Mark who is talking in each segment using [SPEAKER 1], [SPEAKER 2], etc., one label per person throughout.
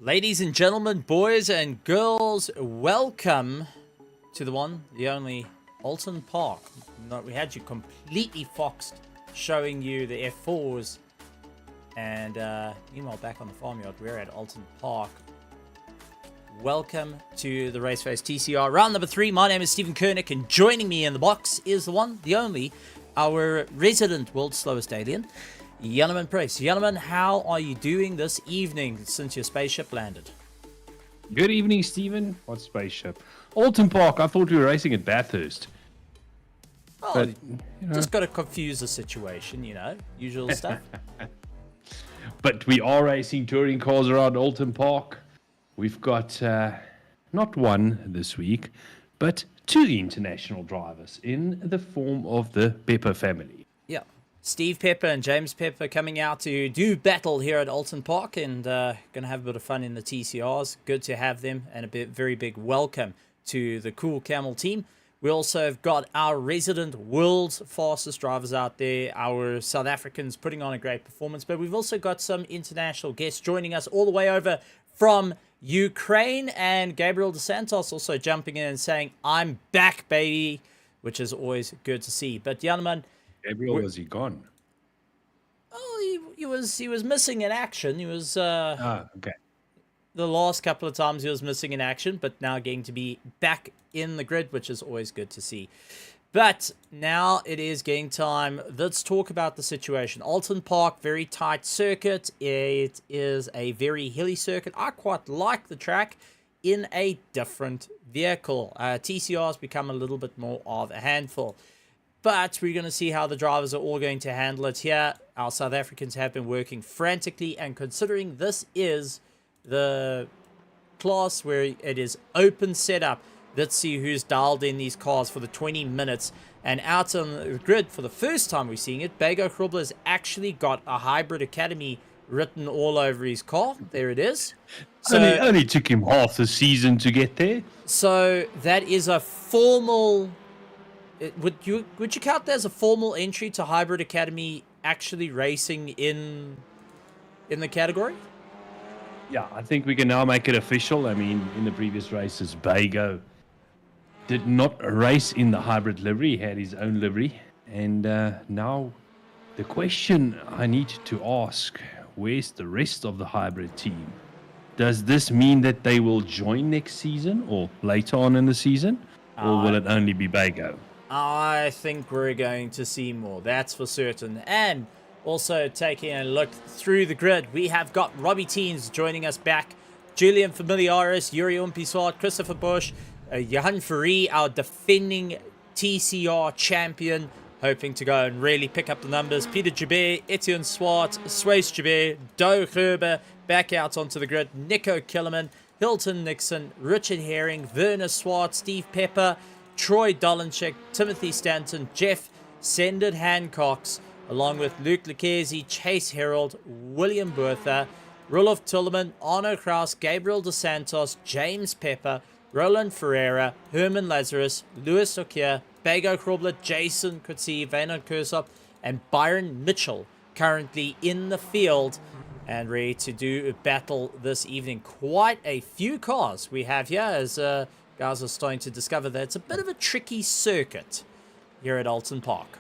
[SPEAKER 1] Ladies and gentlemen, boys and girls, welcome to the one, the only Oulton Park. No, we had you completely foxed, showing you the F4s. And meanwhile, back on the farmyard, we're at Oulton Park. Welcome to the Raceface TCR round number 3. My name is Stephen Kernick, and joining me in the box is the one, the only, our resident world's slowest alien, Yanaman Price. Yanaman, how are you doing this evening since your spaceship landed?
[SPEAKER 2] Good evening, Stephen. What spaceship? Oulton Park. I thought we were racing at Bathurst.
[SPEAKER 1] Oh, but, just got to confuse the situation, you know, usual stuff.
[SPEAKER 2] But we are racing touring cars around Oulton Park. We've got not one this week, but 2 international drivers in the form of the Pepper family.
[SPEAKER 1] Yeah. Steve Pepper and James Pepper coming out to do battle here at Oulton Park, and going to have a bit of fun in the TCRs. Good to have them, and very big welcome to the Cool Camel team. We also have got our resident world's fastest drivers out there, our South Africans putting on a great performance, but we've also got some international guests joining us all the way over from Ukraine, and Gabriel Dos Santos also jumping in and saying, "I'm back, baby," which is always good to see. But Yanaman,
[SPEAKER 2] Gabriel, was he gone?
[SPEAKER 1] Oh, he was missing in action. He was
[SPEAKER 2] okay.
[SPEAKER 1] The last couple of times he was missing in action, but now getting to be back in the grid, which is always good to see. But now it is game time. Let's talk about the situation. Oulton Park, very tight circuit. It is a very hilly circuit. I quite like the track in a different vehicle. TCR's become a little bit more of a handful. But we're going to see how the drivers are all going to handle it here. Our South Africans have been working frantically, and considering this is the class where it is open setup, let's see who's dialed in these cars for the 20 minutes. And out on the grid for the first time we're seeing it, Bago Krobler has actually got a Hybrid Academy written all over his car. There it is. So,
[SPEAKER 2] Only took him half the season to get there.
[SPEAKER 1] So that is a formal. Would you count that as a formal entry to Hybrid Academy actually racing in the category?
[SPEAKER 2] Yeah, I think we can now make it official. I mean, in the previous races, Bago did not race in the hybrid livery. He had his own livery. And now the question I need to ask, where's the rest of the hybrid team? Does this mean that they will join next season or later on in the season? Or will it only be Bago?
[SPEAKER 1] I think we're going to see more, that's for certain. And also taking a look through the grid, we have got Robbie Teens joining us back, Julian Familiaris, Yuri Umpiswat, Christopher Bush, Johan Ferry, our defending TCR champion, hoping to go and really pick up the numbers. Peter Jabir, Etienne Swart, Swace Jabir, Doe Gerber back out onto the grid, Nico Killerman, Hilton Nixon, Richard Herring, Werner Swart, Steve Pepper, Troy Dolenchik, Timothy Stanton, Jeff Sended Hancox, along with Luke Lucchesi, Chase Herald, William Bertha, Roloff Tillman, Arno Kraus, Gabriel Dos Santos, James Pepper, Roland Ferreira, Herman Lazarus, Louis Okier, Bago Krobler, Jason Kutsi, Vanon Kursop, and Byron Mitchell currently in the field and ready to do a battle this evening. Quite a few cars we have here as guys are starting to discover that it's a bit of a tricky circuit here at Oulton Park.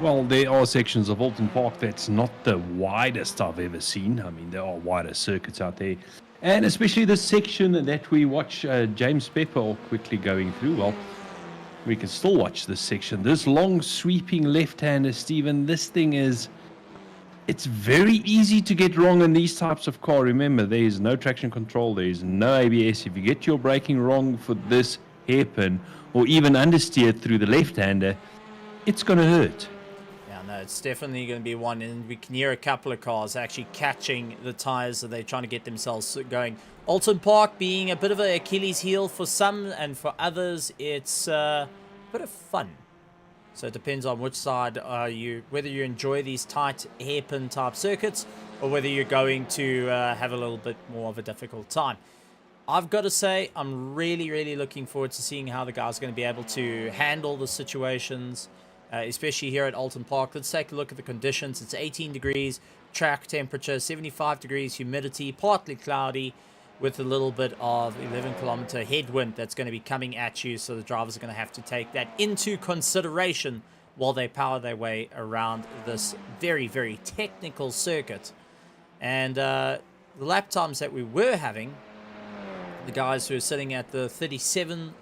[SPEAKER 2] Well, there are sections of Oulton Park that's not the widest I've ever seen. I mean, there are wider circuits out there. And especially the section that we watch James Pepper quickly going through. Well, we can still watch this section. This long sweeping left-hander, Stephen, this thing is... It's very easy to get wrong in these types of car. Remember, there is no traction control. There is no ABS. If you get your braking wrong for this hairpin or even understeer through the left-hander, it's going to hurt.
[SPEAKER 1] Yeah, no, it's definitely going to be one. And we can hear a couple of cars actually catching the tires that they're trying to get themselves going. Oulton Park being a bit of an Achilles heel for some, and for others, it's a bit of fun. So it depends on which side whether you enjoy these tight hairpin type circuits or whether you're going to have a little bit more of a difficult time. I've got to say, I'm really, really looking forward to seeing how the guys are going to be able to handle the situations, especially here at Oulton Park. Let's take a look at the conditions. It's 18 degrees, track temperature, 75 degrees, humidity, partly cloudy, with a little bit of 11-kilometer headwind that's going to be coming at you, so the drivers are going to have to take that into consideration while they power their way around this very, very technical circuit. And the lap times that we were having, the guys who are sitting at the 37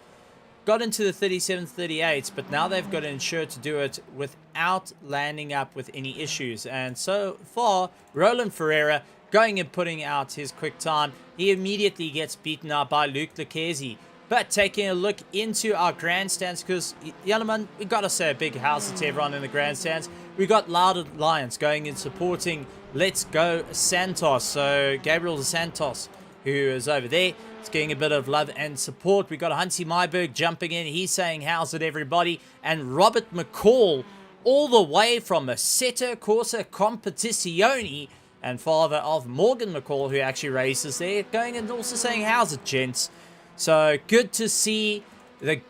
[SPEAKER 1] got into the 37, 38s, but now they've got to ensure to do it without landing up with any issues. And so far, Roland Ferreira going and putting out his quick time. He immediately gets beaten up by Luke Lucchesi. But taking a look into our grandstands, because, gentlemen, we got to say a big house to everyone in the grandstands. We got Loud Alliance going and supporting Let's Go Santos. So Gabriel Dos Santos, who is over there, is getting a bit of love and support. We got Hansi Myberg jumping in. He's saying, how's it, everybody? And Robert McCall, all the way from Assetto Corsa Competizione, and father of Morgan McCall, who actually races there, going and also saying, how's it, gents? So good to see the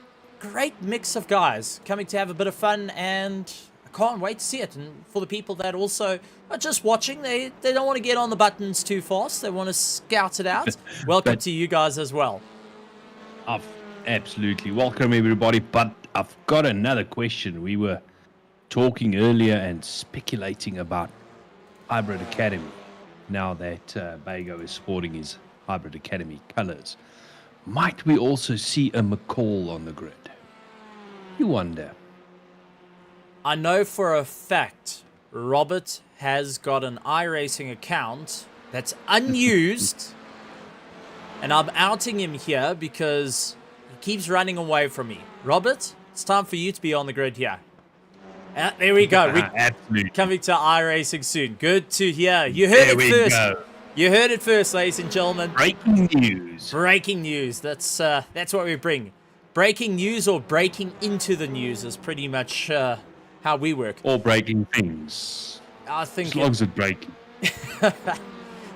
[SPEAKER 1] great mix of guys coming to have a bit of fun, and I can't wait to see it. And for the people that also are just watching, they don't want to get on the buttons too fast. They want to scout it out. Welcome to you guys as well.
[SPEAKER 2] Absolutely. Welcome, everybody. But I've got another question. We were talking earlier and speculating about Hybrid Academy, now that Bago is sporting his Hybrid Academy colors. Might we also see a McCall on the grid? You wonder.
[SPEAKER 1] I know for a fact Robert has got an iRacing account that's unused, and I'm outing him here because he keeps running away from me. Robert, it's time for you to be on the grid here. There we go. We're coming to iRacing soon. Good to hear. You heard it first. Go. You heard it first, ladies and gentlemen.
[SPEAKER 2] Breaking news.
[SPEAKER 1] Breaking news. That's what we bring. Breaking news or breaking into the news is pretty much how we work.
[SPEAKER 2] Or breaking things.
[SPEAKER 1] I think
[SPEAKER 2] as long as it's breaking.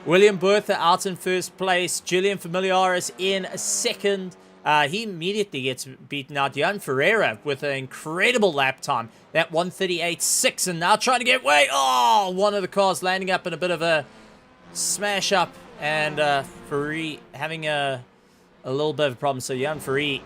[SPEAKER 1] William Bertha out in first place. Julian Familiaris in second. He immediately gets beaten out. Jan Ferreira with an incredible lap time. That 1:38.6, and now trying to get away. Oh, one of the cars landing up in a bit of a smash up, and Ferrari having a little bit of a problem. So Jan Ferrari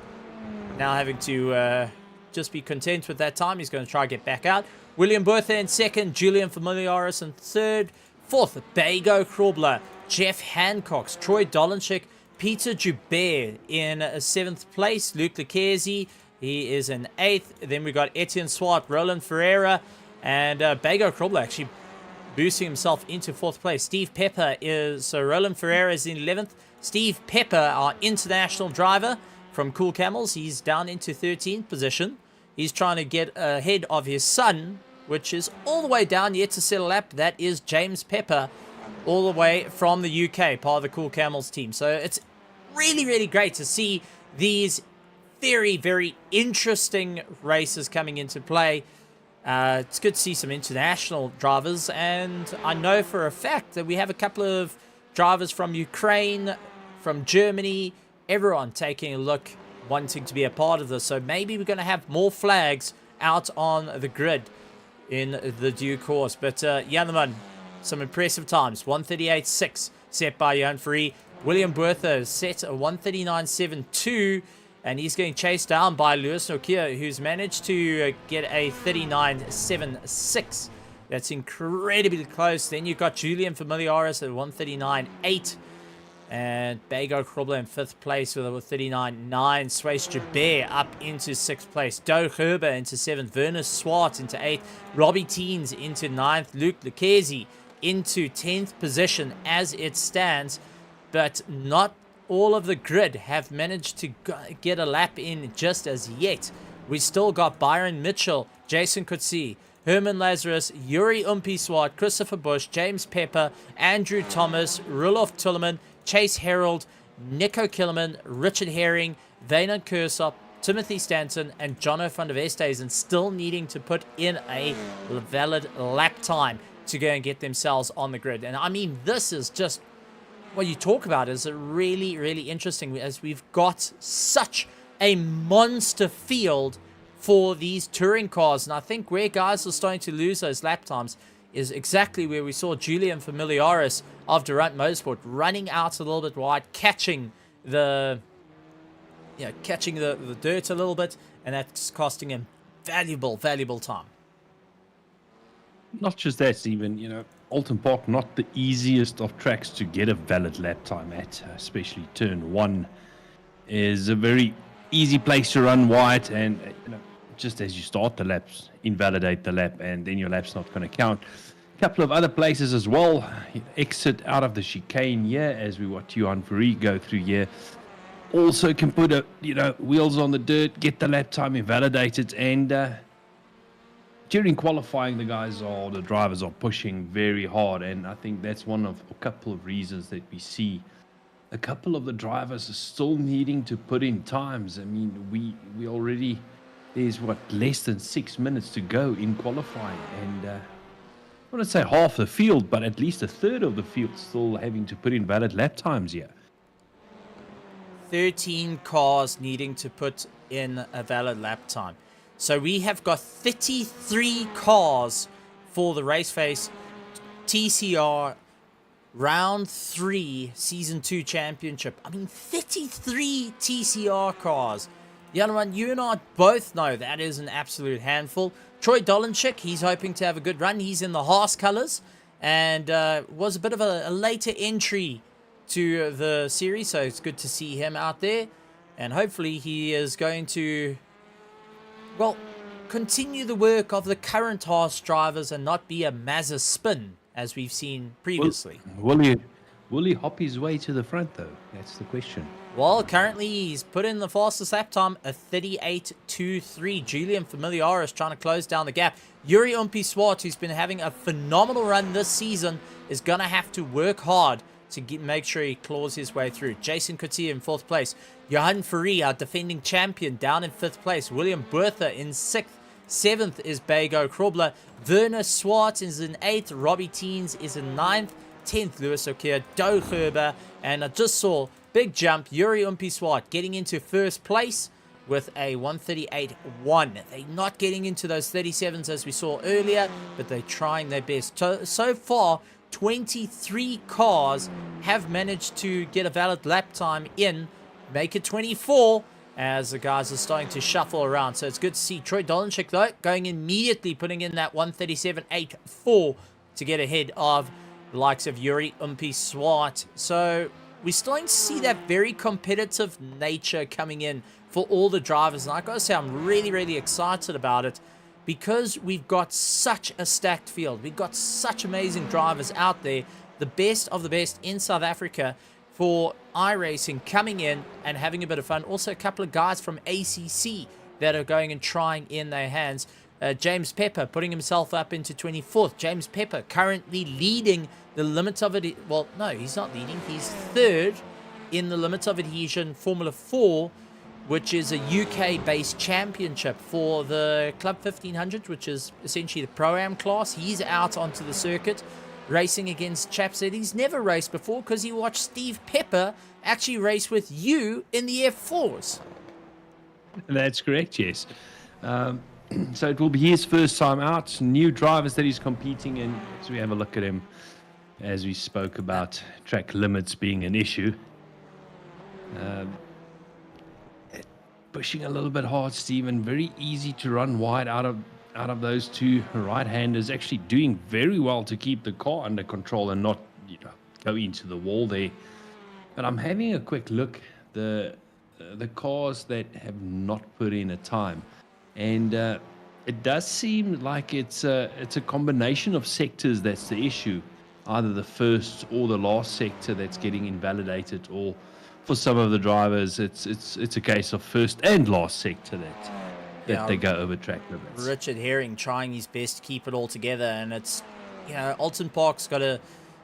[SPEAKER 1] now having to just be content with that time. He's going to try to get back out. William Bertha in second. Julian Familiaris in third. Fourth, Bago Krobler. Jeff Hancock. Troy Dolenchik. Peter Joubert in seventh place. Luke Leclerc, he is in eighth. Then we got Etienne Swart, Roland Ferreira, and Bago Krobler actually boosting himself into fourth place. Steve Pepper is, so Roland Ferreira is in 11th. Steve Pepper, our international driver from Cool Camels, he's down into 13th position. He's trying to get ahead of his son, which is all the way down yet to settle lap. That is James Pepper, all the way from the UK, part of the Cool Camels team. So it's really, really great to see these very, very interesting races coming into play. It's good to see some international drivers, and I know for a fact that we have a couple of drivers from Ukraine, from Germany, everyone taking a look, wanting to be a part of this. So maybe we're going to have more flags out on the grid in the due course. But Janneman, some impressive times. 1:38.6 set by Jan Ferrari. William Bertha set a 1:39.72, and he's getting chased down by Lewis Nokia, who's managed to get a 39.76. That's incredibly close. Then you've got Julian Familiaris at 1:39.8. And Bago Krobler in fifth place with a 39.9. Swayze Joubert up into sixth place. Doe Gerber into seventh. Werner Swart into eighth. Robbie Teens into ninth. Luke Leclerc into 10th position as it stands. But not all of the grid have managed to get a lap in just as yet. We still got Byron Mitchell, Jason Coetzee, Herman Lazarus, Yuri Umpiswart, Christopher Bush, James Pepper, Andrew Thomas, Rudolf Tulliman, Chase Harold, Nico Killerman, Richard Herring, Vaynon Kursop, Timothy Stanton, and Jono van der Westhuizen still needing to put in a valid lap time to go and get themselves on the grid. And I mean, this is just what you talk about is really, really interesting, as we've got such a monster field for these touring cars. And I think where guys are starting to lose those lap times is exactly where we saw Julian Familiaris of Durant Motorsport running out a little bit wide, catching the dirt a little bit, and that's costing him valuable time.
[SPEAKER 2] Not just that, Stephen, Oulton Park, not the easiest of tracks to get a valid lap time at, especially turn one is a very easy place to run wide, and just as you start the laps, invalidate the lap, and then your lap's not going to count. A couple of other places as well, exit out of the chicane here, as we watch Johan Ferrari go through here. Also can put wheels on the dirt, get the lap time invalidated, and during qualifying, the drivers are pushing very hard, and I think that's one of a couple of reasons that we see a couple of the drivers are still needing to put in times. I mean, we already, there's less than 6 minutes to go in qualifying, and I want to say half the field, but at least a third of the field still having to put in valid lap times here.
[SPEAKER 1] 13 cars needing to put in a valid lap time. So we have got 33 cars for the Raceface TCR Round 3 Season 2 Championship. I mean, 33 TCR cars. Janneman, you and I both know that is an absolute handful. Troy Dolenchik, he's hoping to have a good run. He's in the Haas colours, and was a bit of a later entry to the series, so it's good to see him out there. And hopefully he is going to, well, continue the work of the current Haas drivers and not be a Mazda spin, as we've seen previously.
[SPEAKER 2] Will he hop his way to the front, though? That's the question.
[SPEAKER 1] Well, currently he's put in the fastest lap time, a 38.23. Julian Familiaris trying to close down the gap. Yuri Umpiswart, who's been having a phenomenal run this season, is going to have to work hard to make sure he claws his way through. Jason Coetzee in 4th place. Johan Ferrari, our defending champion, down in 5th place. William Bertha in 6th. 7th is Bago Krobler. Werner Swart is in 8th. Robbie Teens is in 9th. 10th, Lewis O'Keefe, Doe Gerber, and I just saw big jump, Yuri Swart getting into first place with a 138.1. They're not getting into those 37s as we saw earlier, but they're trying their best. So far, 23 cars have managed to get a valid lap time in, make it 24, as the guys are starting to shuffle around. So it's good to see Troy Dolanchik, though, going immediately, putting in that 137.84 to get ahead of the likes of Yuri Swart. So we're starting to see that very competitive nature coming in for all the drivers. And I gotta say, I'm really, really excited about it because we've got such a stacked field. We've got such amazing drivers out there, the best of the best in South Africa for iRacing coming in and having a bit of fun. Also, a couple of guys from ACC that are going and trying in their hands. James Pepper putting himself up into 24th. James Pepper currently leading the limits of it. Well, no, he's not leading. He's 3rd in the limits of adhesion Formula 4, which is a UK-based championship for the Club 1500, which is essentially the Pro-Am class. He's out onto the circuit, racing against chaps that he's never raced before because he watched Steve Pepper actually race with you in the F4s.
[SPEAKER 2] That's correct, yes. So it will be his first time out. New drivers that he's competing in. So we have a look at him as we spoke about track limits being an issue. Pushing a little bit hard, Stephen. Very easy to run wide out of those two right-handers. Actually doing very well to keep the car under control and not go into the wall there. But I'm having a quick look. The cars that have not put in a time. And it does seem like it's a combination of sectors that's the issue. Either the first or the last sector that's getting invalidated, or for some of the drivers, it's a case of first and last sector that they go over track limits.
[SPEAKER 1] Richard Herring trying his best to keep it all together, and it's, Oulton Park's got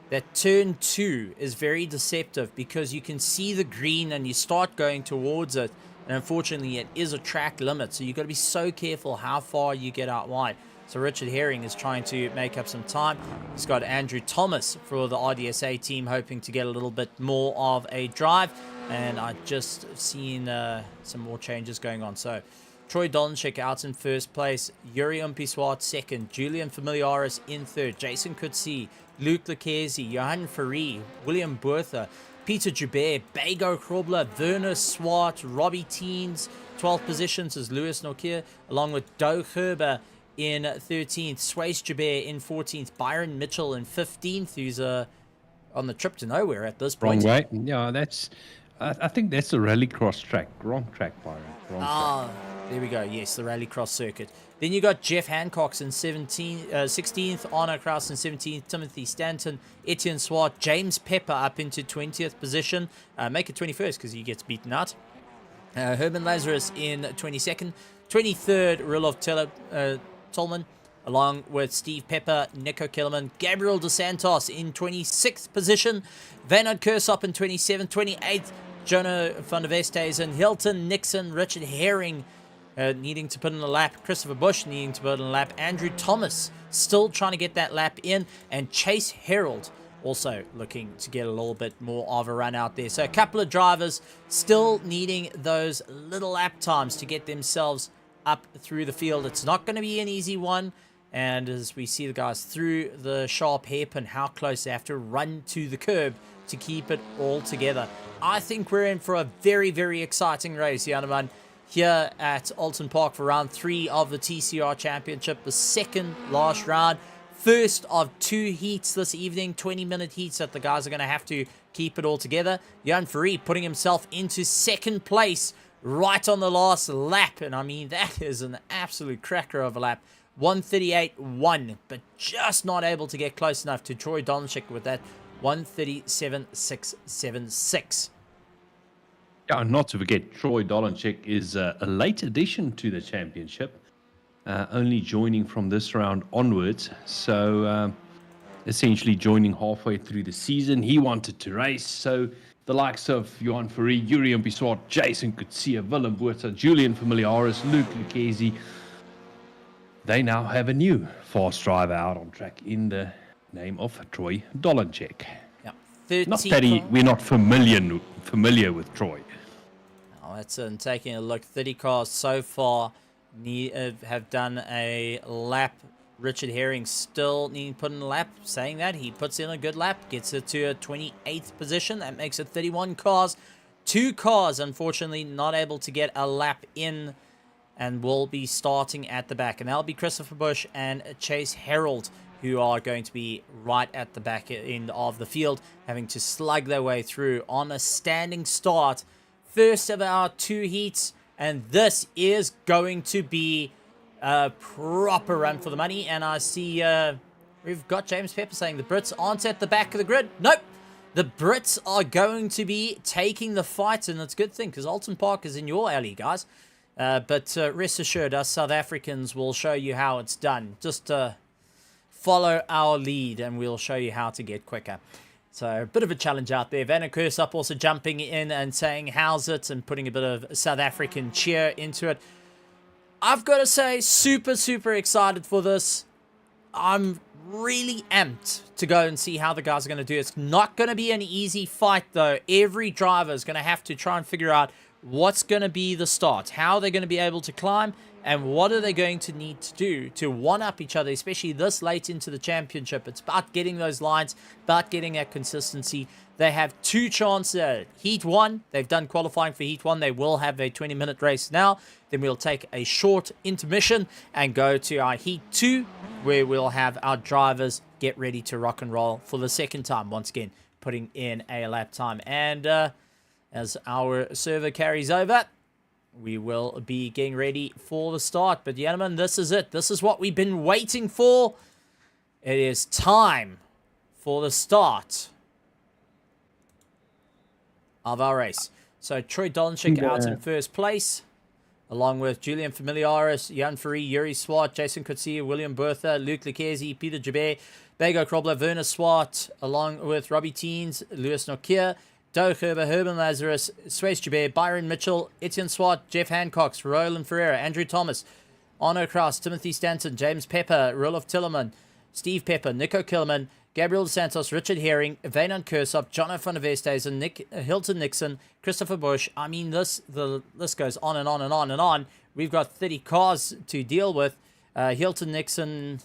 [SPEAKER 1] that turn 2 is very deceptive because you can see the green and you start going towards it. And unfortunately, it is a track limit, so you've got to be so careful how far you get out wide. So Richard Herring is trying to make up some time. He's got Andrew Thomas for the RDSA team, hoping to get a little bit more of a drive. And I just seen some more changes going on. So Troy Dolanchik out in first place. Yuri Swart second. Julian Familiaris in third. Jason Coetzee, Luke Lucchese, Johan Ferree, William Bertha, Peter Joubert, Bago Krobler, Werner Swart, Robbie Teens. 12th positions is Lewis Nokia, along with Doe Gerber in 13th. Swace Joubert in 14th. Byron Mitchell in 15th, who's on the trip to nowhere at this point.
[SPEAKER 2] Wrong way. Yeah, I think that's the rallycross track. Wrong track, Byron. Wrong track.
[SPEAKER 1] There we go. Yes, the rallycross circuit. Then you got Jeff Hancock's in 16th, Arno Kraus in 17th, Timothy Stanton, Etienne Swart, James Pepper up into 20th position. Make it 21st because he gets beaten out. Herman Lazarus in 22nd. 23rd, Rilov Tolman, along with Steve Pepper, Nico Kellerman, Gabriel DeSantos in 26th position. Vanard Kursop in 27th. 28th, Jonah van der Westhuizen, Hilton Nixon, Richard Herring needing to put in a lap, Christopher Bush needing to put in a lap, Andrew Thomas still trying to get that lap in, and Chase Herald also looking to get a little bit more of a run out there. So a couple of drivers still needing those little lap times to get themselves up through the field. It's not going to be an easy one, and as we see the guys through the sharp hairpin, how close they have to run to the curb to keep it all together. I think we're in for a very, very exciting race, Yanaman, here at Oulton Park for round 3 of the TCR Championship, the second last round. First of 2 heats this evening, 20-minute heats that the guys are going to have to keep it all together. Jan Ferree putting himself into second place right on the last lap. And I mean, that is an absolute cracker of a lap. 138.1, but just not able to get close enough to Troy Dolanchik with that 137.676.
[SPEAKER 2] Yeah, not to forget, Troy Dolanchik is a late addition to the championship, only joining from this round onwards. So essentially joining halfway through the season. He wanted to race, so the likes of Johan Ferree, Yuri Swart, Jason Coetzee, Willem Botha, Julian Familiaris, Luke Lucchese, they now have a new fast driver out on track in the name of Troy Dolanchek.
[SPEAKER 1] Yeah,
[SPEAKER 2] not that we're not familiar with Troy.
[SPEAKER 1] Oh, that's taking a look. 30 cars so far have done a lap. Richard Herring still needing to put in a lap. Saying that, he puts in a good lap, gets it to a 28th position. That makes it 31 cars. 2 cars, unfortunately, not able to get a lap in, and will be starting at the back. And that'll be Christopher Bush and Chase Harold, who are going to be right at the back end of the field, having to slug their way through on a standing start. First of our 2 heats, and this is going to be a proper run for the money. And I see we've got James Pepper saying the Brits aren't at the back of the grid. Nope. The Brits are going to be taking the fight, and it's a good thing because Oulton Park is in your alley, guys. But rest assured, us South Africans will show you how it's done. Just follow our lead, and we'll show you how to get quicker. So a bit of a challenge out there. Van Kersup also jumping in and saying how's it, and putting a bit of South African cheer into it. I've got to say, super, super excited for this. I'm really amped to go and see how the guys are going to do. It's not going to be an easy fight, though. Every driver is going to have to try and figure out what's going to be the start, how they're going to be able to climb, and what are they going to need to do to one-up each other, especially this late into the championship. It's about getting those lines, about getting that consistency. They have 2 chances. Heat 1, they've done qualifying for Heat 1. They will have a 20-minute race now. Then we'll take a short intermission and go to our Heat 2, where we'll have our drivers get ready to rock and roll for the second time. Once again, putting in a lap time. And as our server carries over, we will be getting ready for the start. But gentlemen, this is it. This is what we've been waiting for. It is time for the start of our race. So Troy Dolanchik out in first place, along with Julian Familiaris, Jan Ferry, Yuri Swart, Jason Kutsia, William Bertha, Luke Lekezi, Peter Jabé, Bego Krobler, Werner Swart, along with Robbie Teens, Lewis Nokia, Doug Herber, Herman Lazarus, Swayze Jabé, Byron Mitchell, Etienne Swart, Jeff Hancock, Roland Ferreira, Andrew Thomas, Arno Kraus, Timothy Stanton, James Pepper, Roloff Tillerman, Steve Pepper, Nico Kilman, Gabriel Santos, Richard Herring, Vanan Kursop, John van der Westhuizen, Hilton Nixon, Christopher Bush. I mean, the list goes on and on and on and on. We've got 30 cars to deal with. Hilton Nixon,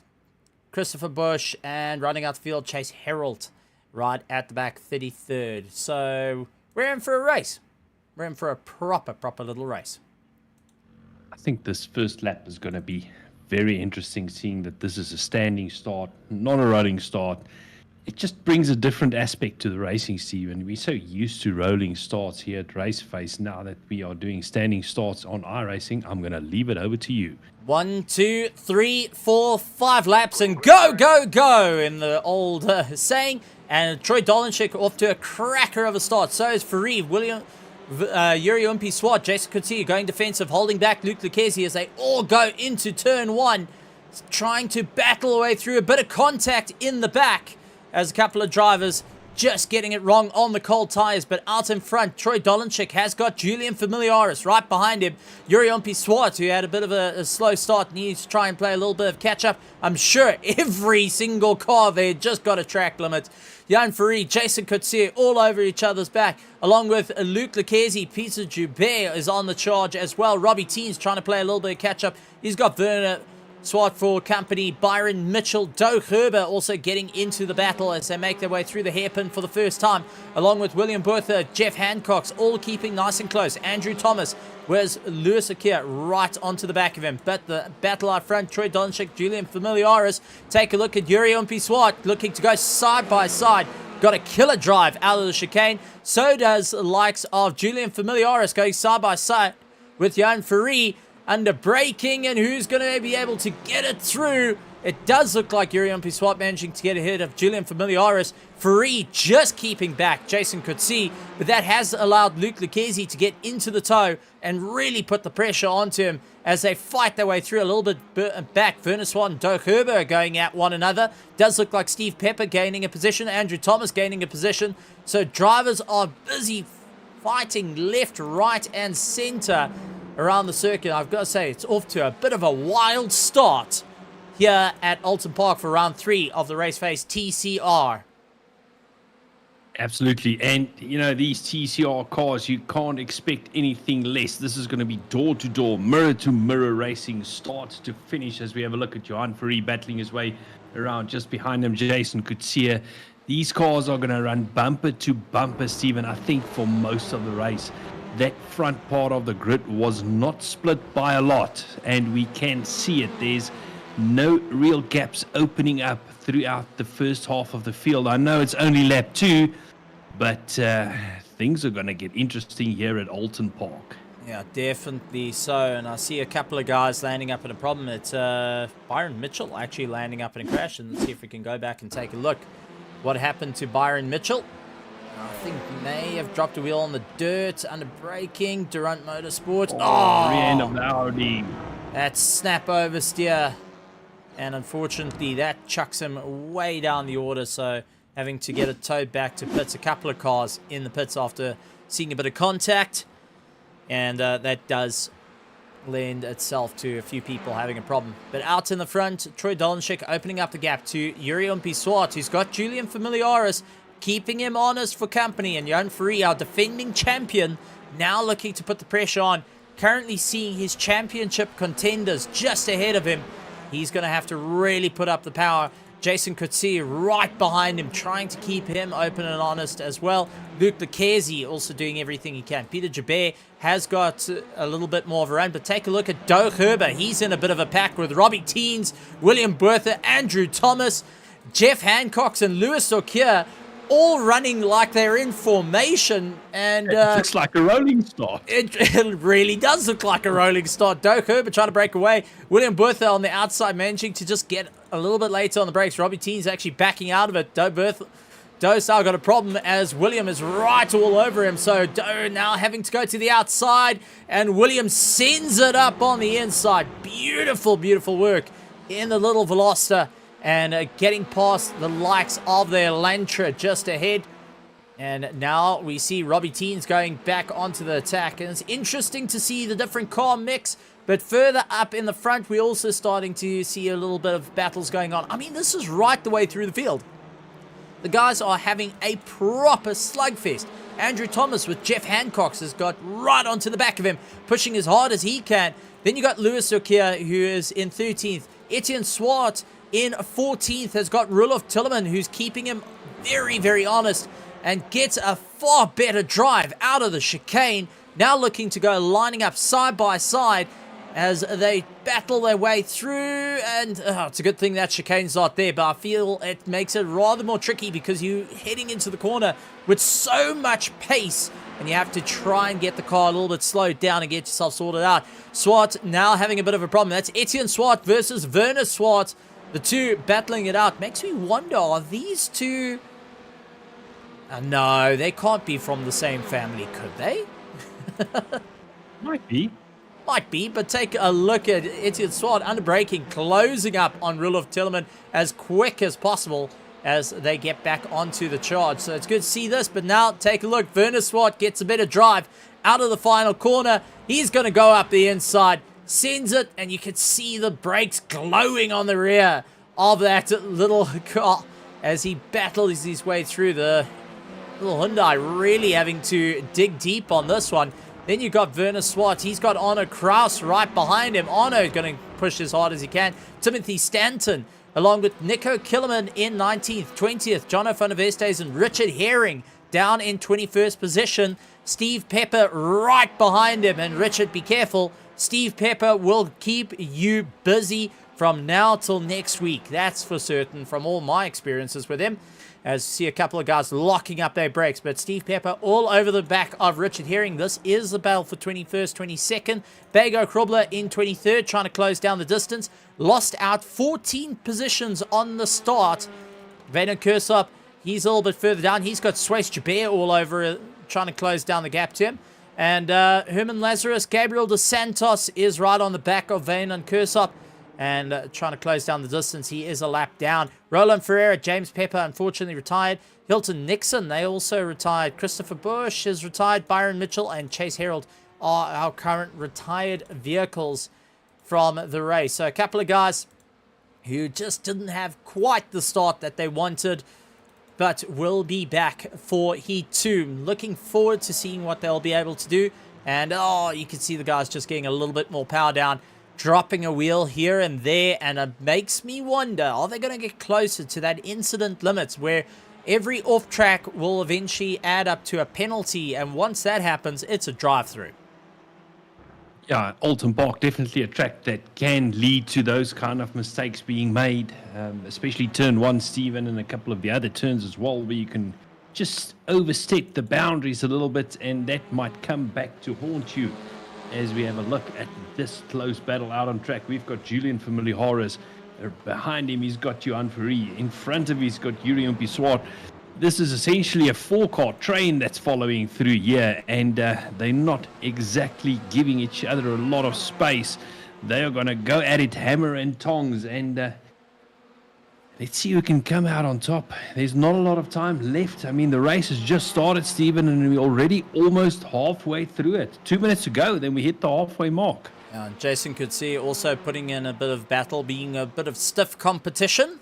[SPEAKER 1] Christopher Bush, and running out the field, Chase Harold, right at the back, 33rd. So we're in for a race. We're in for a proper little race.
[SPEAKER 2] I think this first lap is going to be very interesting, seeing that this is a standing start, not a running start. It just brings a different aspect to the racing, Steve, and we're so used to rolling starts here at Raceface. Now that we are doing standing starts on Iracing, I'm going to leave it over to you.
[SPEAKER 1] 1, 2, 3, 4, 5 laps, and go, go, go, in the old saying. And Troy Dolanchik off to a cracker of a start. So is Fareed, William, Yuri Umpi Swat, Jason Coutinho going defensive, holding back Luke Lucchesi as they all go into turn 1, trying to battle away through. A bit of contact in the back as a couple of drivers just getting it wrong on the cold tires. But out in front, Troy Dolanchik has got Julian Familiaris right behind him. Yuri Umpi Swat, who had a bit of a slow start, needs to try and play a little bit of catch up. I'm sure every single car there just got a track limit. Jan Farid, Jason Kutsia, all over each other's back, along with Luke Lucchesi. Peter Joubert is on the charge as well. Robbie Teens trying to play a little bit of catch-up. He's got Werner Swart for company. Byron Mitchell, Doug Herber also getting into the battle as they make their way through the hairpin for the first time, along with William Bertha, Jeff Hancock, all keeping nice and close. Andrew Thomas, where's Lewis Akir right onto the back of him. But the battle out front, Troy Dolanchik, Julian Familiaris. Take a look at Yuri Umpi Swart, looking to go side by side. Got a killer drive out of the chicane. So does the likes of Julian Familiaris going side by side with Jan Farid. Under braking, and who's going to be able to get it through? It does look like Yuri Umpi Swat managing to get ahead of Julian Familiaris. Farid just keeping back Jason Kutsi, but that has allowed Luke Lucchesi to get into the tow and really put the pressure onto him as they fight their way through a little bit back. Werner Swan and Doug Herber are going at one another. Does look like Steve Pepper gaining a position, Andrew Thomas gaining a position. So drivers are busy fighting left, right, and center around the circuit. I've got to say, it's off to a bit of a wild start here at Oulton Park for round 3 of the Raceface TCR.
[SPEAKER 2] Absolutely. And, you know, these TCR cars, you can't expect anything less. This is going to be door-to-door, mirror-to-mirror racing, start to finish, as we have a look at Johan Fourie battling his way around. Just behind him, Jason Coetzee. These cars are going to run bumper to bumper, Stephen, I think, for most of the race. That front part of the grid was not split by a lot, and we can see it. There's no real gaps opening up throughout the first half of the field. I know it's only lap 2, but things are going to get interesting here at Oulton Park.
[SPEAKER 1] Yeah, definitely so. And I see a couple of guys landing up in a problem. It's Byron Mitchell actually landing up in a crash. And let's see if we can go back and take a look. What happened to Byron Mitchell? I think he may have dropped a wheel on the dirt under braking. Durant Motorsport.
[SPEAKER 2] Rear end of the Audi.
[SPEAKER 1] That's snap oversteer. And unfortunately, that chucks him way down the order. So having to get it towed back to pits. A couple of cars in the pits after seeing a bit of contact. And that does lend itself to a few people having a problem. But out in the front, Troy Dolanchik opening up the gap to Yuri Swart, who's got Julian Familiaris keeping him honest for company. And Johan Fourie, our defending champion, now looking to put the pressure on. Currently seeing his championship contenders just ahead of him. He's going to have to really put up the power. Jason Coetzee right behind him, trying to keep him open and honest as well. Luke Lucchese also doing everything he can. Peter Jabert has got a little bit more of a run, but take a look at Doug Herber. He's in a bit of a pack with Robbie Teens, William Bertha, Andrew Thomas, Jeff Hancock, and Lewis O'Keefe, all running like they're in formation. And
[SPEAKER 2] it looks like a rolling start.
[SPEAKER 1] It really does look like a rolling start. Doug Herber trying to break away. William Bertha on the outside managing to just get a little bit later on the brakes. Robbie Teen's actually backing out of it. Doe's now got a problem as William is right all over him. So Doe now having to go to the outside, and William sends it up on the inside. Beautiful, beautiful work in the little Veloster. And getting past the likes of their Elantra just ahead. And now we see Robbie Teens going back onto the attack. And it's interesting to see the different car mix. But further up in the front, we're also starting to see a little bit of battles going on. I mean, this is right the way through the field. The guys are having a proper slugfest. Andrew Thomas with Jeff Hancock has got right onto the back of him, pushing as hard as he can. Then you got Lewis O'Keefe, who is in 13th. Etienne Swart in 14th has got Roelof Tilleman, who's keeping him very, very honest and gets a far better drive out of the chicane. Now looking to go lining up side by side as they battle their way through. And it's a good thing that chicane's not there, but I feel it makes it rather more tricky because you're heading into the corner with so much pace and you have to try and get the car a little bit slowed down and get yourself sorted out. Swart now having a bit of a problem. That's Etienne Swart versus Werner Swart. The two battling it out. Makes me wonder, are these two... no, they can't be from the same family, could they?
[SPEAKER 2] Might be.
[SPEAKER 1] Might be, but take a look at Etienne Swart under braking, closing up on Roelof Tilleman as quick as possible as they get back onto the charge. So it's good to see this, but now take a look. Werner Swart gets a better drive out of the final corner. He's going to go up the inside. Sends it, and you can see the brakes glowing on the rear of that little car as he battles his way through. The little Hyundai really having to dig deep on this one. Then you got Werner Swart. He's got Arno Kraus right behind him. Arno going to push as hard as he can. Timothy Stanton along with Nico Killerman in 19th, 20th. Jono van der Vestes and Richard Herring down in 21st position. Steve Pepper right behind him. And Richard, be careful. Steve Pepper will keep you busy from now till next week. That's for certain from all my experiences with him. As you see a couple of guys locking up their brakes. But Steve Pepper all over the back of Richard Herring. This is the battle for 21st, 22nd. Bago Krobler in 23rd, trying to close down the distance. Lost out 14 positions on the start. Vaden Kursop, he's a little bit further down. He's got Swace Jabert all over, trying to close down the gap to him. And Herman Lazarus, Gabriel dos Santos is right on the back of Vaden Kursop. And trying to close down the distance. He is a lap down. Roland Ferreira, James Pepper, unfortunately retired. Hilton Nixon, they also retired. Christopher Bush is retired. Byron Mitchell and Chase Herald are our current retired vehicles from the race. So a couple of guys who just didn't have quite the start that they wanted, but will be back for Heat 2. Looking forward to seeing what they'll be able to do. And, oh, you can see the guys just getting a little bit more power down, dropping a wheel here and there, and it makes me wonder, are they going to get closer to that incident limits where every off-track will eventually add up to a penalty, and once that happens, it's a drive-through?
[SPEAKER 2] Yeah, Oulton Park definitely a track that can lead to those kind of mistakes being made, especially turn 1, Stephen, and a couple of the other turns as well, where you can just overstep the boundaries a little bit, and that might come back to haunt you. As we have a look at this close battle out on track, we've got Julian Familiares. Behind him, he's got Johan Ferry. In front of him, he's got Yuri Umpiswat. This is essentially a 4-car train that's following through here, and they're not exactly giving each other a lot of space. They are going to go at it hammer and tongs, and let's see who can come out on top. There's not a lot of time left. I mean, the race has just started, Stephen, and we're already almost halfway through it. 2 minutes to go, then we hit the halfway mark.
[SPEAKER 1] Jason could see also putting in a bit of battle, being a bit of stiff competition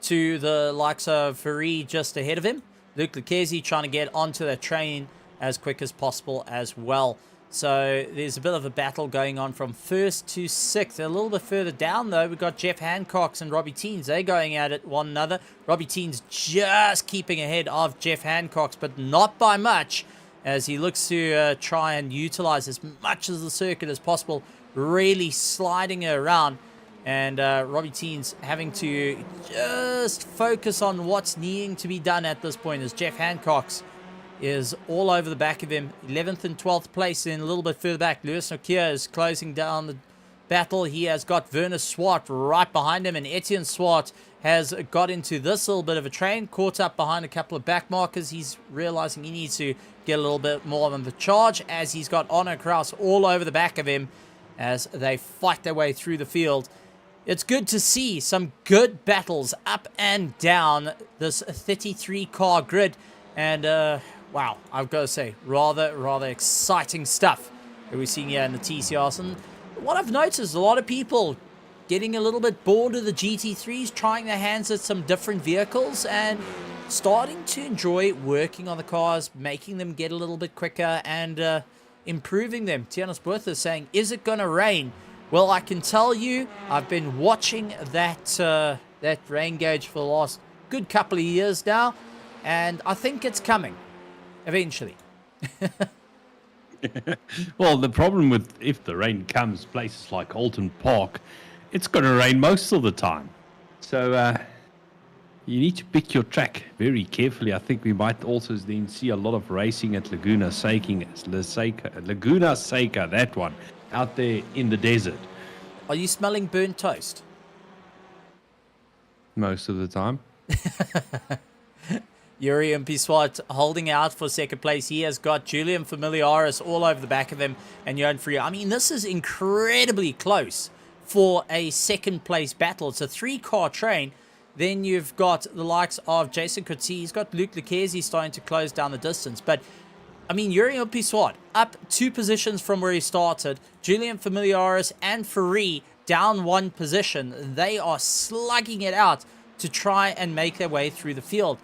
[SPEAKER 1] to the likes of Ferry just ahead of him. Luke Lucchesi trying to get onto the train as quick as possible as well. So there's a bit of a battle going on from 1st to 6th. A little bit further down, though, we've got Jeff Hancock's and Robbie Teens. They're going at it one another. Robbie Teens just keeping ahead of Jeff Hancock's, but not by much, as he looks to try and utilize as much of the circuit as possible, really sliding her around. And Robbie Teens having to just focus on what's needing to be done at this point, as Jeff Hancock's is all over the back of him. 11th and 12th place, and a little bit further back, Lewis Nokia is closing down the battle. He has got Werner Swart right behind him, and Etienne Swart has got into this little bit of a train, caught up behind a couple of back markers. He's realizing he needs to get a little bit more of the charge, as he's got Honor Kraus all over the back of him as they fight their way through the field. It's good to see some good battles up and down this 33-car grid. And, wow, I've got to say, rather exciting stuff that we're seeing here in the TCRs. And what I've noticed is a lot of people getting a little bit bored of the GT3s, trying their hands at some different vehicles, and starting to enjoy working on the cars, making them get a little bit quicker, and improving them. Tiana's Bertha is saying, is it going to rain? Well, I can tell you, I've been watching that rain gauge for the last good couple of years now, and I think it's coming eventually.
[SPEAKER 2] Well, the problem with if the rain comes, places like Oulton Park, it's going to rain most of the time. So you need to pick your track very carefully. I think we might also then see a lot of racing at Laguna Seca, that one, out there in the desert.
[SPEAKER 1] Are you smelling burnt toast?
[SPEAKER 2] Most of the time.
[SPEAKER 1] Yuri Mpiswat holding out for second place. He has got Julian Familiaris all over the back of him, and Johan Free. I mean, this is incredibly close for a second place battle. It's a 3-car train. Then you've got the likes of Jason Coetzee. He's got Luke Lucchesi starting to close down the distance. But, I mean, Yuri Mpiswat up 2 positions from where he started. Julian Familiaris and Ferree down 1 position. They are slugging it out to try and make their way through the field.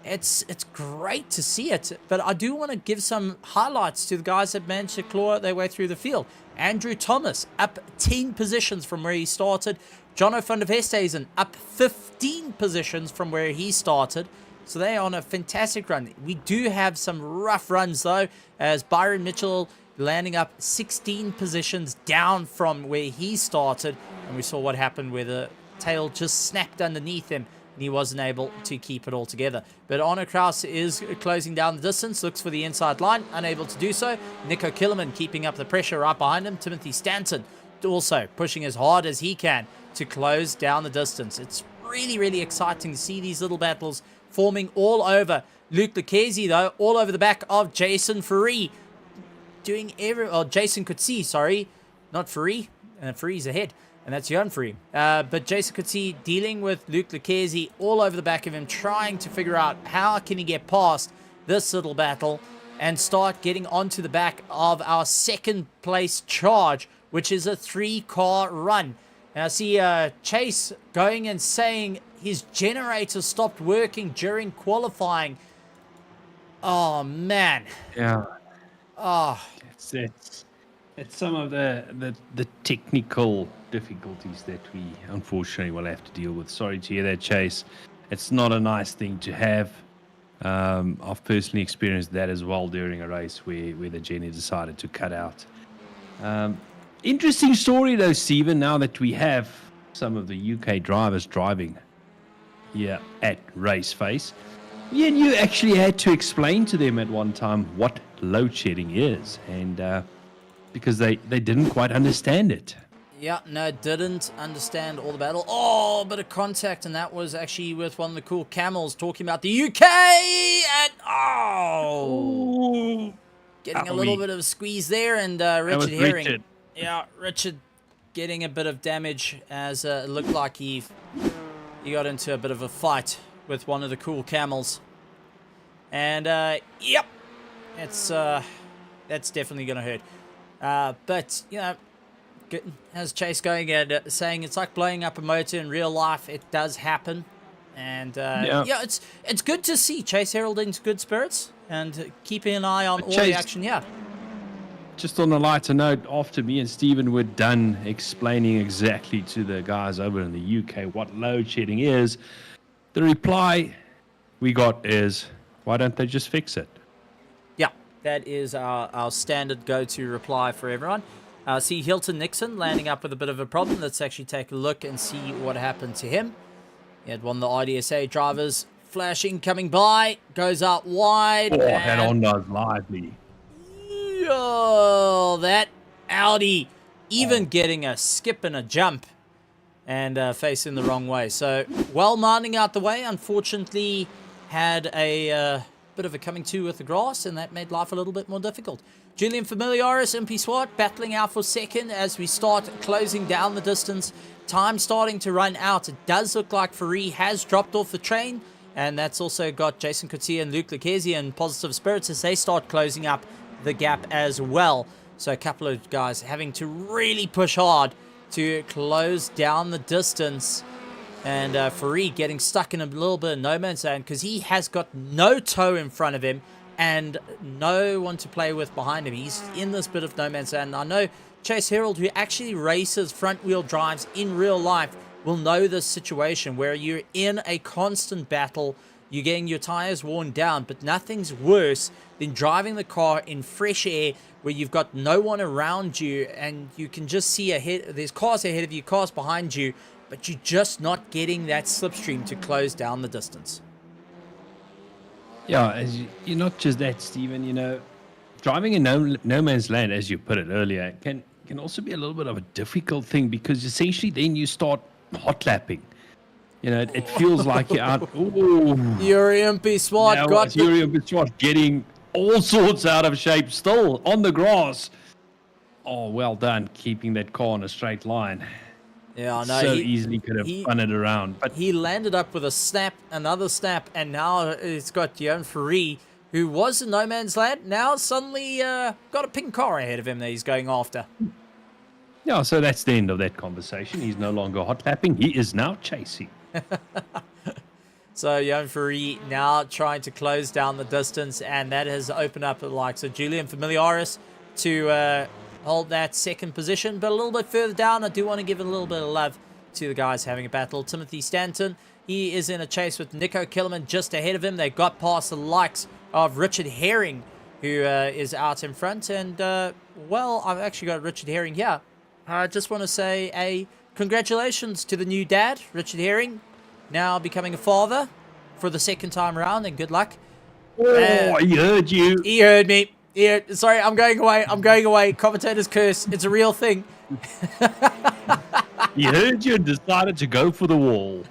[SPEAKER 1] It's great to see it, but I do want to give some highlights to the guys that managed to claw their way through the field. Andrew Thomas up 10 positions from where he started. Jono van der Vesthuizen up 15 positions from where he started. So they're on a fantastic run. We do have some rough runs, though, as Byron Mitchell landing up 16 positions down from where he started. And we saw what happened where the tail just snapped underneath him, and he wasn't able to keep it all together. But Honor Kraus is closing down the distance, looks for the inside line, unable to do so. Nico Killerman keeping up the pressure right behind him. Timothy Stanton also pushing as hard as he can to close down the distance. It's really, really exciting to see these little battles forming all over. Luke Lucchesi, though, all over the back of Jason Ferree, doing Jason Coetzee, sorry, not Ferree. Ferree's ahead, and that's Johan Ferree. But Jason Coetzee dealing with Luke Lucchesi all over the back of him, trying to figure out how can he get past this little battle and start getting onto the back of our second place charge, which is a 3-car run. And I see Chase going and saying his generator stopped working during qualifying. Oh, man.
[SPEAKER 2] Yeah.
[SPEAKER 1] Oh,
[SPEAKER 2] It's some of the technical difficulties that we unfortunately will have to deal with. Sorry to hear that, Chase. It's not a nice thing to have. I've personally experienced that as well during a race where the Jenny decided to cut out. Interesting story though, Stephen, now that we have some of the UK drivers driving here at Raceface. Yeah, and you actually had to explain to them at one time what load shedding is, and because they didn't quite understand it.
[SPEAKER 1] yeah, no, didn't understand all the battle. Oh, bit of contact, and that was actually with one of the cool camels talking about the UK, and
[SPEAKER 2] Ooh.
[SPEAKER 1] getting a little bit of a squeeze there, and Richard Herring. Yeah, Richard getting a bit of damage as it looked like he got into a bit of a fight with one of the cool camels. And, yep, that's definitely going to hurt. But, you know, as Chase going and saying, it's like blowing up a motor in real life. It does happen. And, yeah, it's good to see Chase heralding good spirits and keeping an eye on all the action, yeah.
[SPEAKER 2] Just on a lighter note, after me and Stephen were done explaining exactly to the guys over in the UK what load shedding is, the reply we got is, why don't they just fix it?
[SPEAKER 1] Yeah, that is our standard go-to reply for everyone. See Hilton Nixon landing up with a bit of a problem. Let's actually take a look and see what happened to him. He had one of the IDSA drivers flashing, coming by, goes out wide.
[SPEAKER 2] Oh, that Honda's lively.
[SPEAKER 1] Oh, that Audi even getting a skip and a jump and facing the wrong way. So, well minding out the way, unfortunately had a bit of a coming to with the grass, and that made life a little bit more difficult. Julian Familiaris, MP SWAT, battling out for second as we start closing down the distance. Time starting to run out. It does look like Ferrari has dropped off the train, and that's also got Jason Coetzee and Luke Lecchese in positive spirits as they start closing up the gap as well. So a couple of guys having to really push hard to close down the distance, and Farid getting stuck in a little bit of no man's land because he has got no toe in front of him and no one to play with behind him. He's in this bit of no man's land. I know Chase Herald, who actually races front wheel drives in real life, will know this situation where you're in a constant battle. You're getting your tires worn down, but nothing's worse than driving the car in fresh air where you've got no one around you and you can just see ahead. There's cars ahead of you, cars behind you, but you're just not getting that slipstream to close down the distance.
[SPEAKER 2] Yeah, you're not just that, Stephen. You know, driving in no man's land, as you put it earlier, can also be a little bit of a difficult thing because essentially then you start hot lapping. You know, it feels like you're out. Ooh.
[SPEAKER 1] Yuri MP SWAT got
[SPEAKER 2] Yuri MP SWAT getting all sorts out of shape still on the grass. Oh, well done, keeping that car on a straight line.
[SPEAKER 1] Yeah, I know.
[SPEAKER 2] So easily could have spun it around. But
[SPEAKER 1] he landed up with a snap, another snap, and now it's got Dion Ferrari, who was in no man's land, now suddenly got a pink car ahead of him that he's going after.
[SPEAKER 2] Yeah, so that's the end of that conversation. He's no longer hot lapping. He is now chasing.
[SPEAKER 1] So Jan Ferrari now trying to close down the distance, and that has opened up the likes of Julian Familiaris to hold that second position. But a little bit further down, I do want to give a little bit of love to the guys having a battle. Timothy Stanton, he is in a chase with Nico Killerman just ahead of him. They got past the likes of Richard Herring, who is out in front. And, well, I've actually got Richard Herring here. I just want to say a congratulations to the new dad, Richard Herring, now becoming a father for the second time around, and good luck.
[SPEAKER 2] Oh, he heard you.
[SPEAKER 1] He heard me. Sorry, I'm going away. I'm going away. Commentator's curse. It's a real thing.
[SPEAKER 2] He heard you and decided to go for the wall.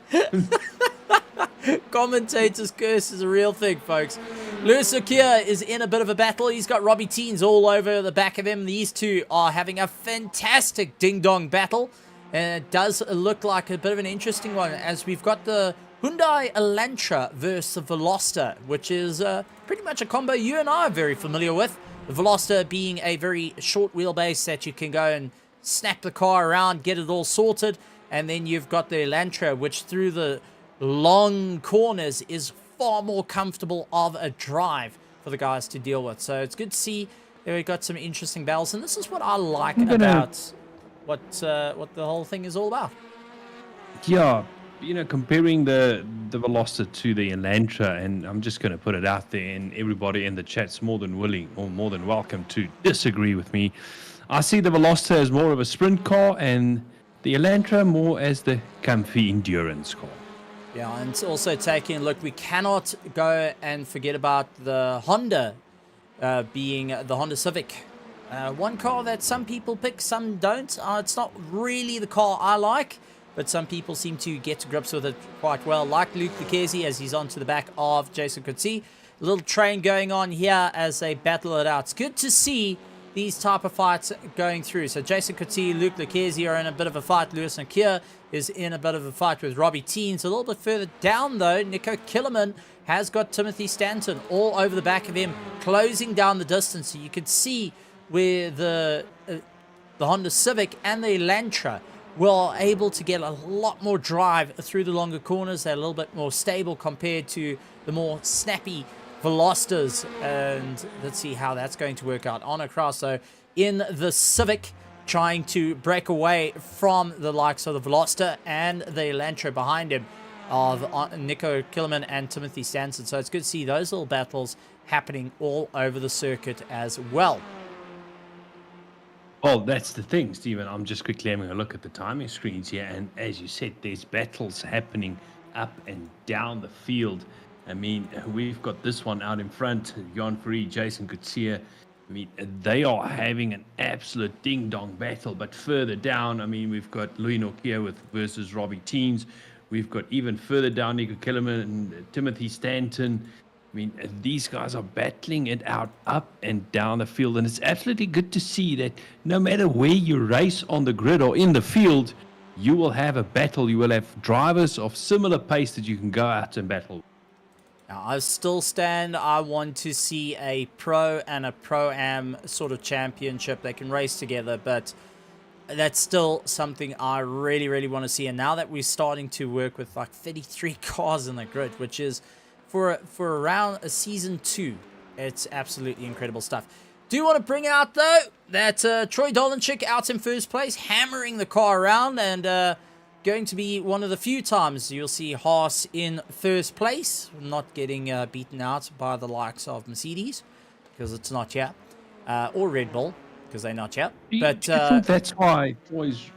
[SPEAKER 1] Commentator's curse is a real thing, folks. Lewis Okia is in a bit of a battle. He's got Robbie Teens all over the back of him. These two are having a fantastic ding-dong battle. And it does look like a bit of an interesting one, as we've got the Hyundai Elantra versus the Veloster, which is pretty much a combo you and I are very familiar with. The Veloster being a very short wheelbase that you can go and snap the car around, get it all sorted. And then you've got the Elantra, which through the long corners is far more comfortable of a drive for the guys to deal with. So it's good to see that we've got some interesting battles. And this is what I like about what the whole thing is all about.
[SPEAKER 2] Yeah, comparing the Veloster to the Elantra, and I'm just going to put it out there, and everybody in the chat's more than willing or more than welcome to disagree with me. I see the Veloster as more of a sprint car, and the Elantra more as the comfy endurance car.
[SPEAKER 1] Yeah, and it's also taking a look, we cannot go and forget about the Honda being the Honda Civic. One car that some people pick, some don't. It's not really the car I like, but some people seem to get to grips with it quite well, like Luke Lucchesi as he's onto the back of Jason Coetzee. A little train going on here as they battle it out. It's good to see these type of fights going through. So Jason Coetzee, Luke Lucchesi are in a bit of a fight. Lewis Nakia is in a bit of a fight with Robbie Teens. A little bit further down, though, Nico Killerman has got Timothy Stanton all over the back of him, closing down the distance. So you can see where the Honda Civic and the Elantra were able to get a lot more drive through the longer corners. They're a little bit more stable compared to the more snappy Velosters, and let's see how that's going to work out on across. So in the Civic, trying to break away from the likes of the Veloster and the Elantra behind him of Nico Killerman and Timothy Stanton. So it's good to see those little battles happening all over the circuit as well.
[SPEAKER 2] Well, that's the thing, Stephen. I'm just quickly having a look at the timing screens here, and as you said, there's battles happening up and down the field. I mean, we've got this one out in front, Jan Free, Jason Coetzee. I mean, they are having an absolute ding-dong battle. But further down, I mean, we've got Louis Nokia versus Robbie Teens. We've got even further down, Nico Killerman and Timothy Stanton. I mean, these guys are battling it out up and down the field. And it's absolutely good to see that no matter where you race on the grid or in the field, you will have a battle. You will have drivers of similar pace that you can go out and battle.
[SPEAKER 1] Now, I still stand. I want to see a Pro and a Pro-Am sort of championship. They can race together, but that's still something I really, really want to see. And now that we're starting to work with like 33 cars in the grid, which is for around a season 2, it's absolutely incredible stuff. Do want to bring out, though, that Troy Dolanchik out in first place, hammering the car around, and going to be one of the few times you'll see Haas in first place, not getting beaten out by the likes of Mercedes, because it's not yet, or Red Bull, because they're not yet. But
[SPEAKER 2] I think that's why Troy's,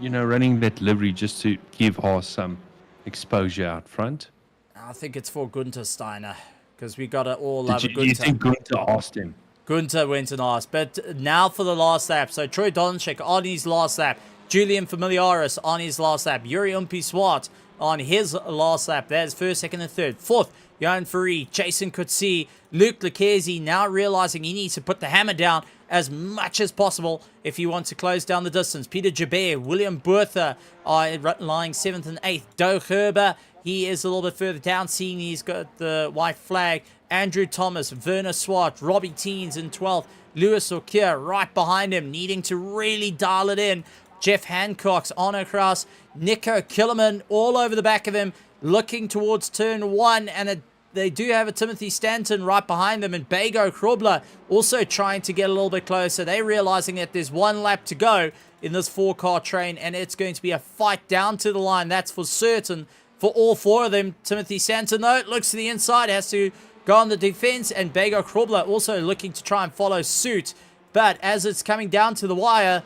[SPEAKER 2] running that livery just to give Haas some exposure out front.
[SPEAKER 1] I think it's for Gunther Steiner, because we got to all love Gunther.
[SPEAKER 2] Do you think Gunther asked him?
[SPEAKER 1] Gunther went and asked. But now for the last lap. So Troy Dolanchik on his last lap. Julian Familiaris on his last lap. Yuri Umpi-Swart on his last lap. There's first, second, and third. Fourth, Johan Fourie, Jason Coetzee, Luke Lucchesi, now realizing he needs to put the hammer down as much as possible if he wants to close down the distance. Peter Jabert, William Bertha are lying 7th and 8th. Doe Gerber, he is a little bit further down, seeing he's got the white flag. Andrew Thomas, Werner Swart, Robbie Teens in 12th. Lewis O'Keefe right behind him, needing to really dial it in. Jeff Hancock's on across. Nico Killerman all over the back of him, looking towards turn 1, and they do have a Timothy Stanton right behind them, and Bago Krobler also trying to get a little bit closer. They're realizing that there's one lap to go in this 4-car train, and it's going to be a fight down to the line. That's for certain for all 4 of them. Timothy Stanton, though, looks to the inside, has to go on the defense, and Bago Krobler also looking to try and follow suit. But as it's coming down to the wire,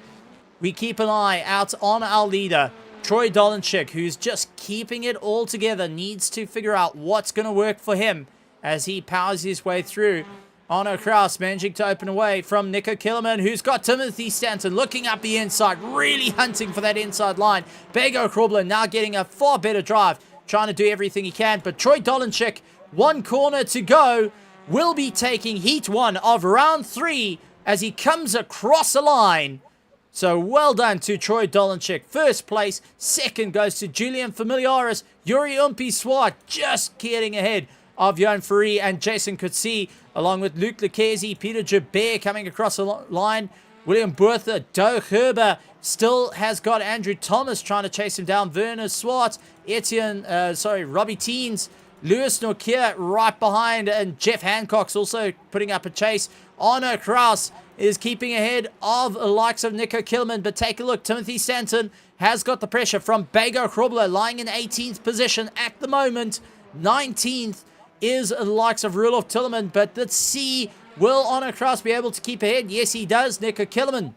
[SPEAKER 1] we keep an eye out on our leader, Troy Dolanchik, who's just keeping it all together, needs to figure out what's going to work for him as he powers his way through. Arno Kraus managing to open away from Nico Killerman, who's got Timothy Stanton looking up the inside, really hunting for that inside line. Bago Krobler now getting a far better drive, trying to do everything he can. But Troy Dolanchik, 1 corner to go, will be taking heat 1 of round 3 as he comes across the line. So well done to Troy Dolanchik. First place. Second goes to Julian Familiaris. Yuri Umpi-Swart just getting ahead of Johan Fourie and Jason Coetzee, along with Luke Lucchesi, Peter Jabert coming across the line. William Bertha, Doe Herber still has got Andrew Thomas trying to chase him down. Werner Swart, Robbie Teens, Lewis Nokia right behind, and Jeff Hancock's also putting up a chase. Arno Kraus is keeping ahead of the likes of Nico Kilman, but take a look. Timothy Stanton has got the pressure from Bago Krobler, lying in 18th position at the moment. 19th is the likes of Rudolf Tilleman, but let's see, will Arno Kraus be able to keep ahead? Yes, he does. Nico Kilman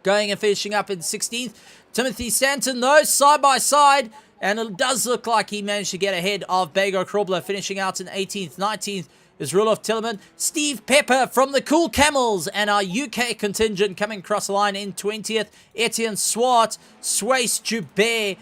[SPEAKER 1] going and finishing up in 16th. Timothy Stanton, though, side by side, and it does look like he managed to get ahead of Bago Krobler, finishing out in 18th. 19th is Rudolf Tilleman. Steve Pepper from the Cool Camels, and our UK contingent coming across the line in 20th. Etienne Swart, Swace Joubert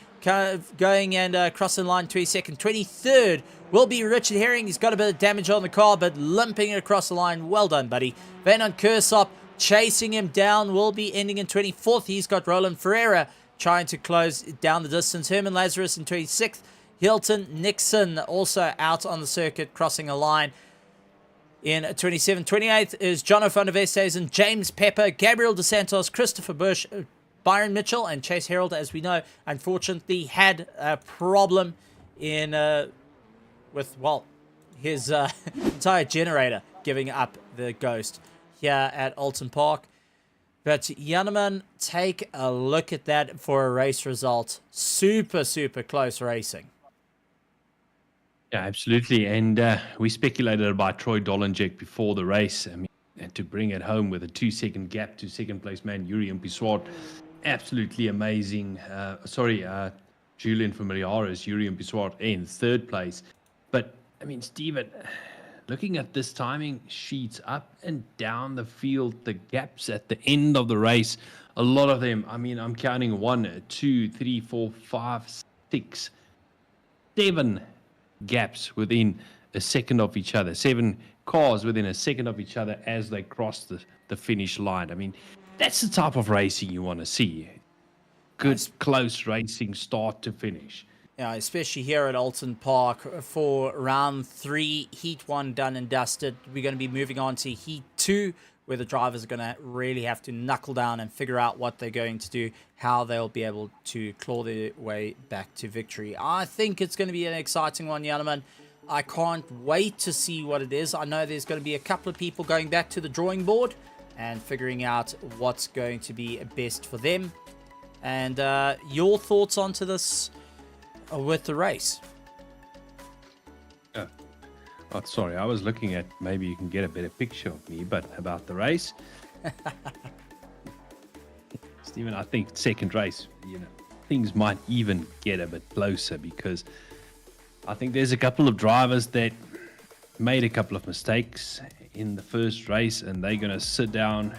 [SPEAKER 1] going and crossing the line 22nd. 23rd will be Richard Herring. He's got a bit of damage on the car, but limping across the line. Well done, buddy. Vernon Kursop chasing him down, will be ending in 24th. He's got Roland Ferreira trying to close down the distance. Herman Lazarus in 26th. Hilton Nixon also out on the circuit, crossing a line in 27th. 28th is Jono van der Westhuizen, James Pepper, Gabriel Dos Santos, Christopher Bush, Byron Mitchell, and Chase Harold, as we know, unfortunately had a problem in with, well, his entire generator giving up the ghost here at Oulton Park. But Janneman, take a look at that for a race result. Super, super close racing.
[SPEAKER 2] Yeah, absolutely. And we speculated about Troy Dolenjek before the race. I mean, and to bring it home with a 2-second gap to second place man, Yuri Mpiswart, absolutely amazing. Julian Familiaris, Yuri Mpiswart in third place. But, I mean, Steven, looking at this timing sheets up and down the field, the gaps at the end of the race, a lot of them, I mean, I'm counting 1, 2, 3, 4, 5, 6, 7 gaps within a second of each other. 7 cars within a second of each other as they cross the finish line. I mean, that's the type of racing you want to see. Good, close racing start to finish.
[SPEAKER 1] Yeah, especially here at Oulton Park for round 3, heat 1 done and dusted. We're going to be moving on to heat 2, where the drivers are going to really have to knuckle down and figure out what they're going to do, how they'll be able to claw their way back to victory. I think it's going to be an exciting one, gentlemen. I can't wait to see what it is. I know there's going to be a couple of people going back to the drawing board and figuring out what's going to be best for them. And your thoughts onto this with the race?
[SPEAKER 2] Oh, sorry, I was looking at, maybe you can get a better picture of me, but about the race. Stephen, I think second race, things might even get a bit closer, because I think there's a couple of drivers that made a couple of mistakes in the first race, and they're going to sit down,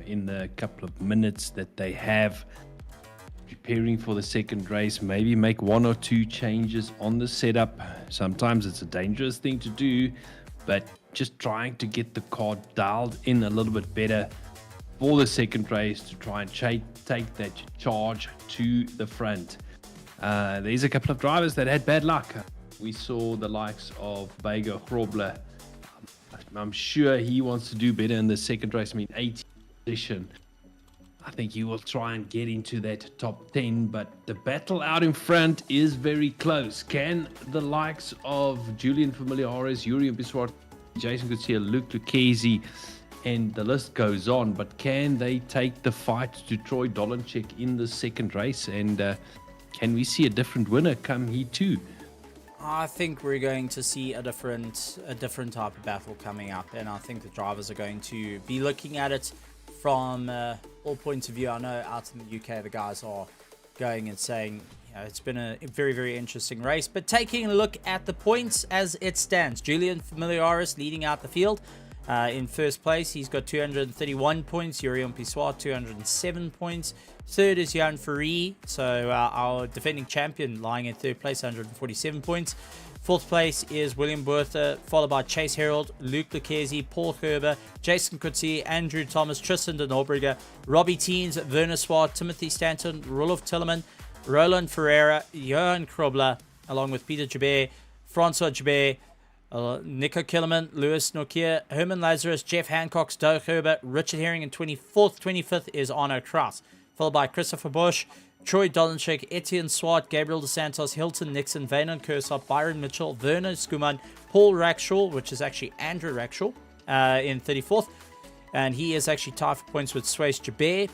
[SPEAKER 2] in the couple of minutes that they have preparing for the second race, maybe make 1 or 2 changes on the setup. Sometimes it's a dangerous thing to do, but just trying to get the car dialed in a little bit better for the second race to try and take that charge to the front. There's a couple of drivers that had bad luck. We saw the likes of Bago Krobler. I'm sure he wants to do better in the second race. I mean, 18th position. I think he will try and get into that top 10, but the battle out in front is very close. Can the likes of Julian Familiaris, Yuri Mpiswart, Jason Garcia, Luke Lucchesi, and the list goes on, but can they take the fight to Troy Dolenjek in the second race? And can we see a different winner come Heat 2?
[SPEAKER 1] I think we're going to see a different type of battle coming up, and I think the drivers are going to be looking at it from all points of view. I know out in the UK the guys are going and saying, it's been a very, very interesting race. But taking a look at the points as it stands, Julian Familiaris leading out the field in first place. He's got 231 points. Yuri Mpiswart 207 points. Third is Jan Ferree, so our defending champion, lying in third place, 147 points. Fourth place is William Bertha, followed by Chase Harold, Luke Lucchesi, Paul Gerber, Jason Coetzee, Andrew Thomas, Tristan de Norberger, Robbie Teens, Werner Swart, Timothy Stanton, Rudolf Tilleman, Roland Ferreira, Johan Krobler, along with Peter Joubert, Francois Joubert, Nico Killerman, Lewis Nokia, Herman Lazarus, Jeff Hancock, Doug Herbert, Richard Herring in 24th. 25th is Arno Kraus, followed by Christopher Bush, Troy Dolenchik, Etienne Swart, Gabriel DeSantos, Hilton Nixon, Vanon Kursop, Byron Mitchell, Werner Skuman, Paul Rackshaw, which is actually Andrew Rackshaw, in 34th. And he is actually tied for points with Swayze Jabir,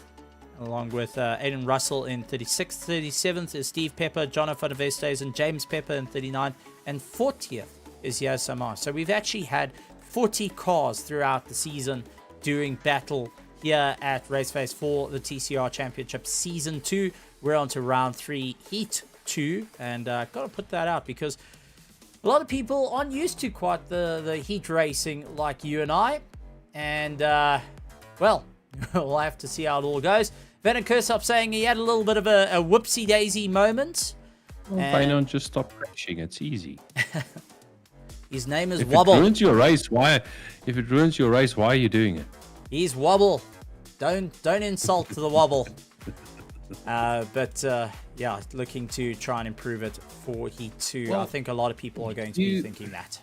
[SPEAKER 1] along with Aiden Russell in 36th. 37th is Steve Pepper, Jonathan Vestes, and James Pepper in 39th. And 40th is Yaz Samar. So we've actually had 40 cars throughout the season doing battle here at Raceface for the TCR Championship Season 2. We're on to round 3, Heat 2. And got to put that out because a lot of people aren't used to quite the heat racing like you and I. And, well, we'll have to see how it all goes. Venom Kursop saying he had a little bit of a whoopsie-daisy moment.
[SPEAKER 2] Well, why not just stop crashing? It's easy.
[SPEAKER 1] His name is
[SPEAKER 2] If
[SPEAKER 1] Wobble.
[SPEAKER 2] it ruins your race, why? If it ruins your race, why are you doing it?
[SPEAKER 1] He's Wobble. Don't insult the Wobble. But yeah, looking to try and improve it for Heat 2.
[SPEAKER 2] Well,
[SPEAKER 1] I think a lot of people are going to be thinking that.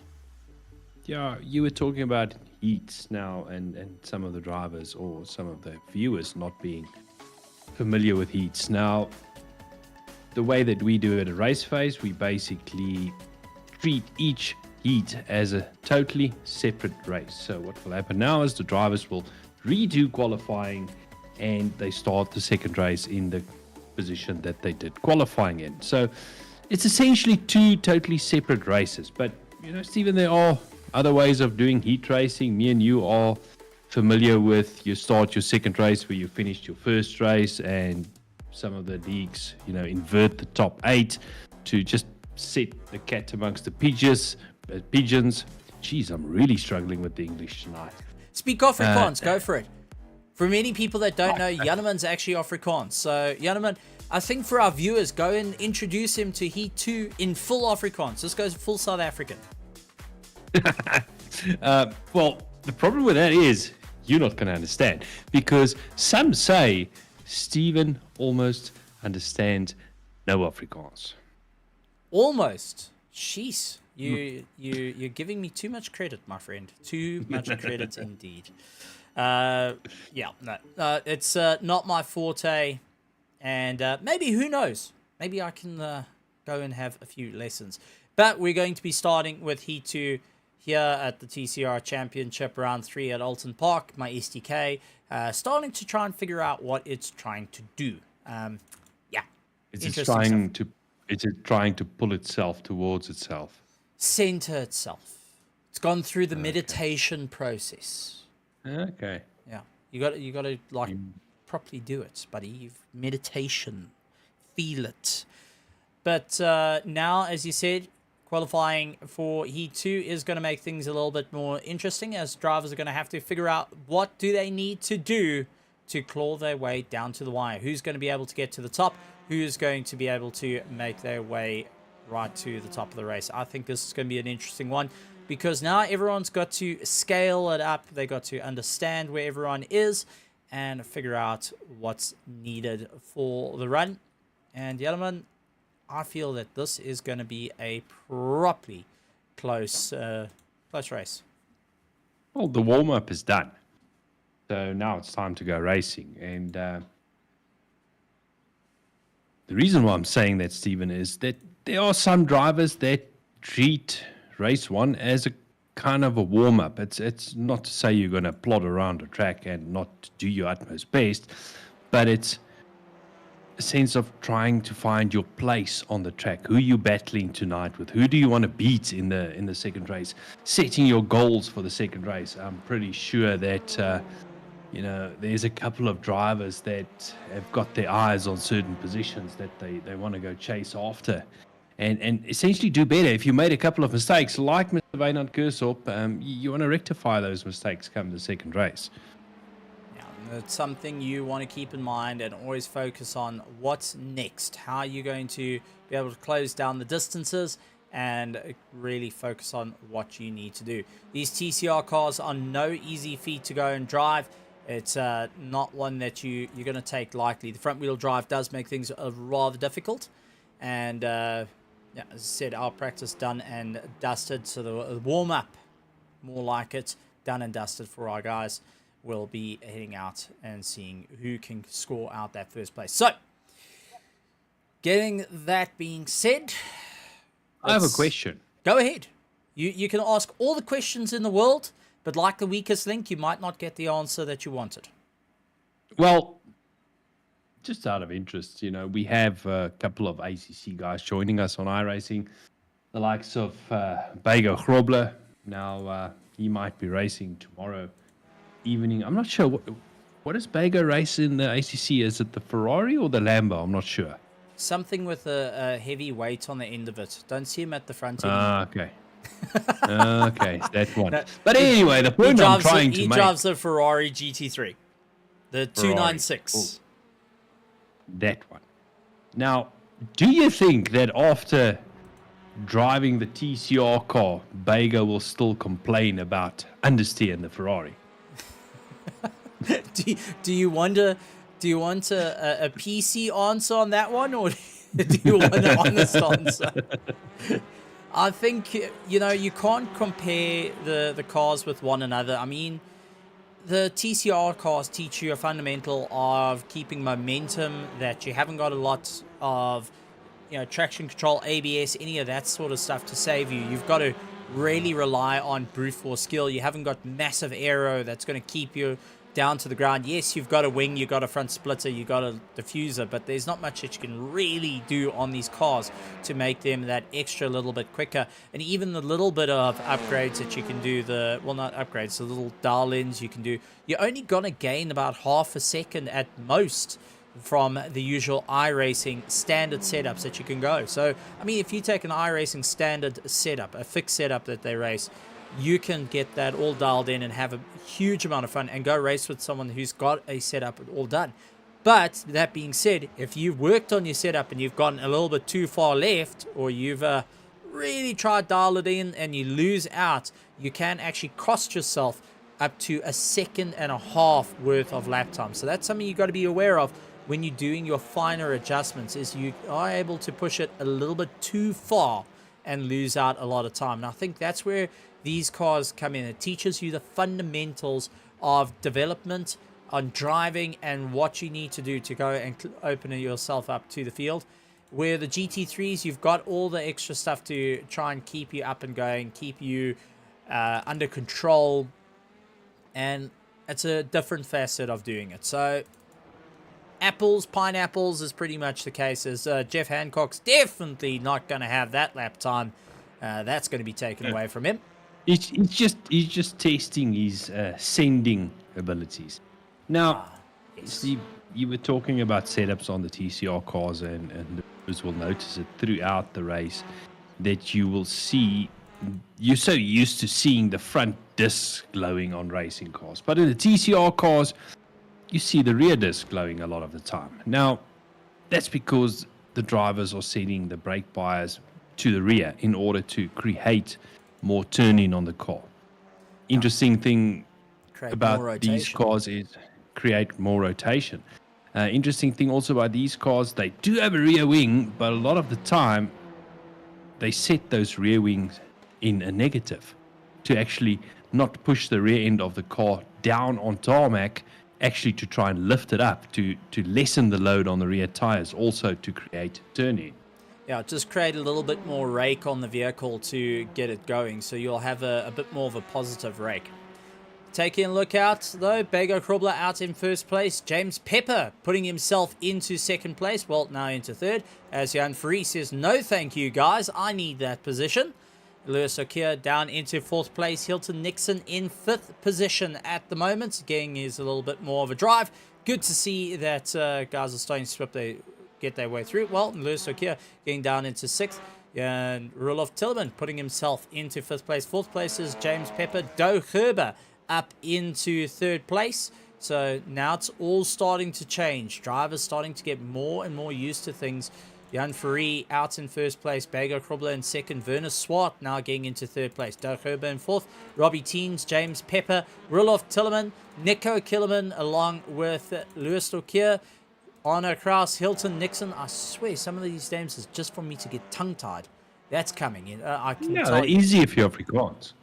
[SPEAKER 2] Yeah, you were talking about heats now and some of the drivers or some of the viewers not being familiar with heats. Now, the way that we do it at Raceface, we basically treat each heat as a totally separate race. So what will happen now is the drivers will redo qualifying and they start the second race in the position that they did qualifying in. So it's essentially two totally separate races. But, you know, Stephen, there are other ways of doing heat racing. Me and you are familiar with you start your second race where you finished your first race, and some of the leagues, you know, invert the top 8 to just set the cat amongst the pigeons. Jeez, I'm really struggling with the English tonight.
[SPEAKER 1] Speak Afrikaans, go for it. For many people that don't know, Janneman's actually Afrikaans. So, Janneman, I think for our viewers, go and introduce him to Heat 2 in full Afrikaans. This goes full South African.
[SPEAKER 2] Well, the problem with that is you're not going to understand, because some say Stephen almost understands no Afrikaans.
[SPEAKER 1] Almost. Jeez. You're giving me too much credit, my friend. Too much credit indeed. Yeah, no. It's not my forte. And maybe, who knows? Maybe I can go and have a few lessons. But we're going to be starting with Heat 2 here at the TCR Championship Round 3 at Oulton Park, my SDK. Starting to try and figure out what it's trying to do. Yeah.
[SPEAKER 2] It's trying to pull itself towards itself.
[SPEAKER 1] Center itself. It's gone through the meditation process.
[SPEAKER 2] Okay.
[SPEAKER 1] Yeah. You got to like properly do it, buddy. Meditation. Feel it. But now, as you said, qualifying for Heat 2 is going to make things a little bit more interesting, as drivers are going to have to figure out what do they need to do to claw their way down to the wire. Who's going to be able to get to the top? Who's going to be able to make their way right to the top of the race? I think this is going to be an interesting one, because now everyone's got to scale it up. They got to understand where everyone is and figure out what's needed for the run. And gentlemen, I feel that this is going to be a properly close race.
[SPEAKER 2] Well, the warm-up is done. So now it's time to go racing. And the reason why I'm saying that, Stephen, is that there are some drivers that treat race 1 as a kind of a warm-up. It's not to say you're going to plod around a track and not do your utmost best, but it's a sense of trying to find your place on the track. Who are you battling tonight with? Who do you want to beat in the second race? Setting your goals for the second race. I'm pretty sure that you know, there's a couple of drivers that have got their eyes on certain positions that they want to go chase after and essentially do better. If you made a couple of mistakes, like Mr. Wynand Kursop, you want to rectify those mistakes come the second race.
[SPEAKER 1] It's something you want to keep in mind and always focus on what's next. How are you going to be able to close down the distances and really focus on what you need to do. These TCR cars are no easy feat to go and drive. It's not one that you're going to take lightly. The front wheel drive does make things rather difficult. And yeah, Yeah, as I said, our practice done and dusted. So the warm-up, more like it, done and dusted for our guys. We'll be heading out and seeing who can score out that first place. So, getting that being said,
[SPEAKER 2] I have a question.
[SPEAKER 1] Go ahead. You can ask all the questions in the world, but like the weakest link, you might not get the answer that you wanted.
[SPEAKER 2] Well, just out of interest, we have a couple of ACC guys joining us on iRacing, the likes of Bego Grobler. Now, he might be racing tomorrow evening. I'm not sure. What does Bego race in the ACC? Is it the Ferrari or the Lambo? I'm not sure.
[SPEAKER 1] Something with a heavy weight on the end of it. Don't see him at the front anymore.
[SPEAKER 2] Okay. Okay, that one. No, but anyway, the point I'm trying to make...
[SPEAKER 1] He drives the Ferrari GT3. The 296.
[SPEAKER 2] Cool. That one. Now, do you think that after driving the TCR car, Bego will still complain about understeer in the Ferrari?
[SPEAKER 1] Do you want a PC answer on that one, or do you want an honest answer? I think, you can't compare the cars with one another. I mean, the TCR cars teach you a fundamental of keeping momentum, that you haven't got a lot of, traction control, ABS, any of that sort of stuff to save you. You've got to really rely on brute force skill. You haven't got massive aero that's going to keep you down to the ground. Yes, you've got a wing, you've got a front splitter, you've got a diffuser, but there's not much that you can really do on these cars to make them that extra little bit quicker. And even the little bit of upgrades that you can do, not upgrades, the little dial-ins you can do, you're only going to gain about half a second at most from the usual iRacing standard setups that you can go. So, I mean, if you take an iRacing standard setup, a fixed setup that they race, you can get that all dialed in and have a huge amount of fun and go race with someone who's got a setup all done. But that being said, if you've worked on your setup and you've gotten a little bit too far left, or you've really tried to dial it in and you lose out, you can actually cost yourself up to 1.5 seconds worth of lap time. So that's something you've got to be aware of when you're doing your finer adjustments, is you are able to push it a little bit too far and lose out a lot of time. And I think that's where these cars come in. It teaches you the fundamentals of development on driving and what you need to do to go and open yourself up to the field. Where the GT3s, you've got all the extra stuff to try and keep you up and going, keep you under control, and it's a different facet of doing it. So apples, pineapples is pretty much the case. As Jeff Hancock's definitely not going to have that lap time. That's going to be taken away from him.
[SPEAKER 2] He's just testing his sending abilities. Now, Steve, you were talking about setups on the TCR cars, and the viewers will notice it throughout the race that you will see. You're so used to seeing the front disc glowing on racing cars, but in the TCR cars, you see the rear disc glowing a lot of the time. Now, that's because the drivers are setting the brake bias to the rear in order to create more turning on the car. Interesting thing about these cars is create more rotation. Interesting thing also about these cars, they do have a rear wing, but a lot of the time they set those rear wings in a negative to actually not push the rear end of the car down on tarmac, actually to try and lift it up to lessen the load on the rear tires, also to create turning.
[SPEAKER 1] Yeah, just create a little bit more rake on the vehicle to get it going, so you'll have a bit more of a positive rake. Taking a look out, though, Bego Krobler out in first place. James Pepper putting himself into second place. Well, now into third, as Jan Free says, no thank you, guys. I need that position. Lewis O'Keefe down into fourth place. Hilton Nixon in fifth position at the moment. Getting is a little bit more of a drive. Good to see that guys are starting to get their way through. Well, Lewis O'Keefe getting down into sixth. And Roelof Tilleman putting himself into fifth place. Fourth place is James Pepper. Doe Gerber up into third place. So now it's all starting to change. Drivers starting to get more and more used to things. Jan Ferree out in first place. Bego Krobler in second. Werner Swart now getting into third place. Doe Gerber in fourth. Robbie Teens, James Pepper, Roelof Tilleman, Nico Killerman along with Lewis O'Keefe, Arno Kraus, Hilton Nixon. I swear some of these names is just for me to get tongue-tied. That's coming. I can
[SPEAKER 2] Yeah,
[SPEAKER 1] tell
[SPEAKER 2] they're
[SPEAKER 1] you.
[SPEAKER 2] easy if you're Afrikaans.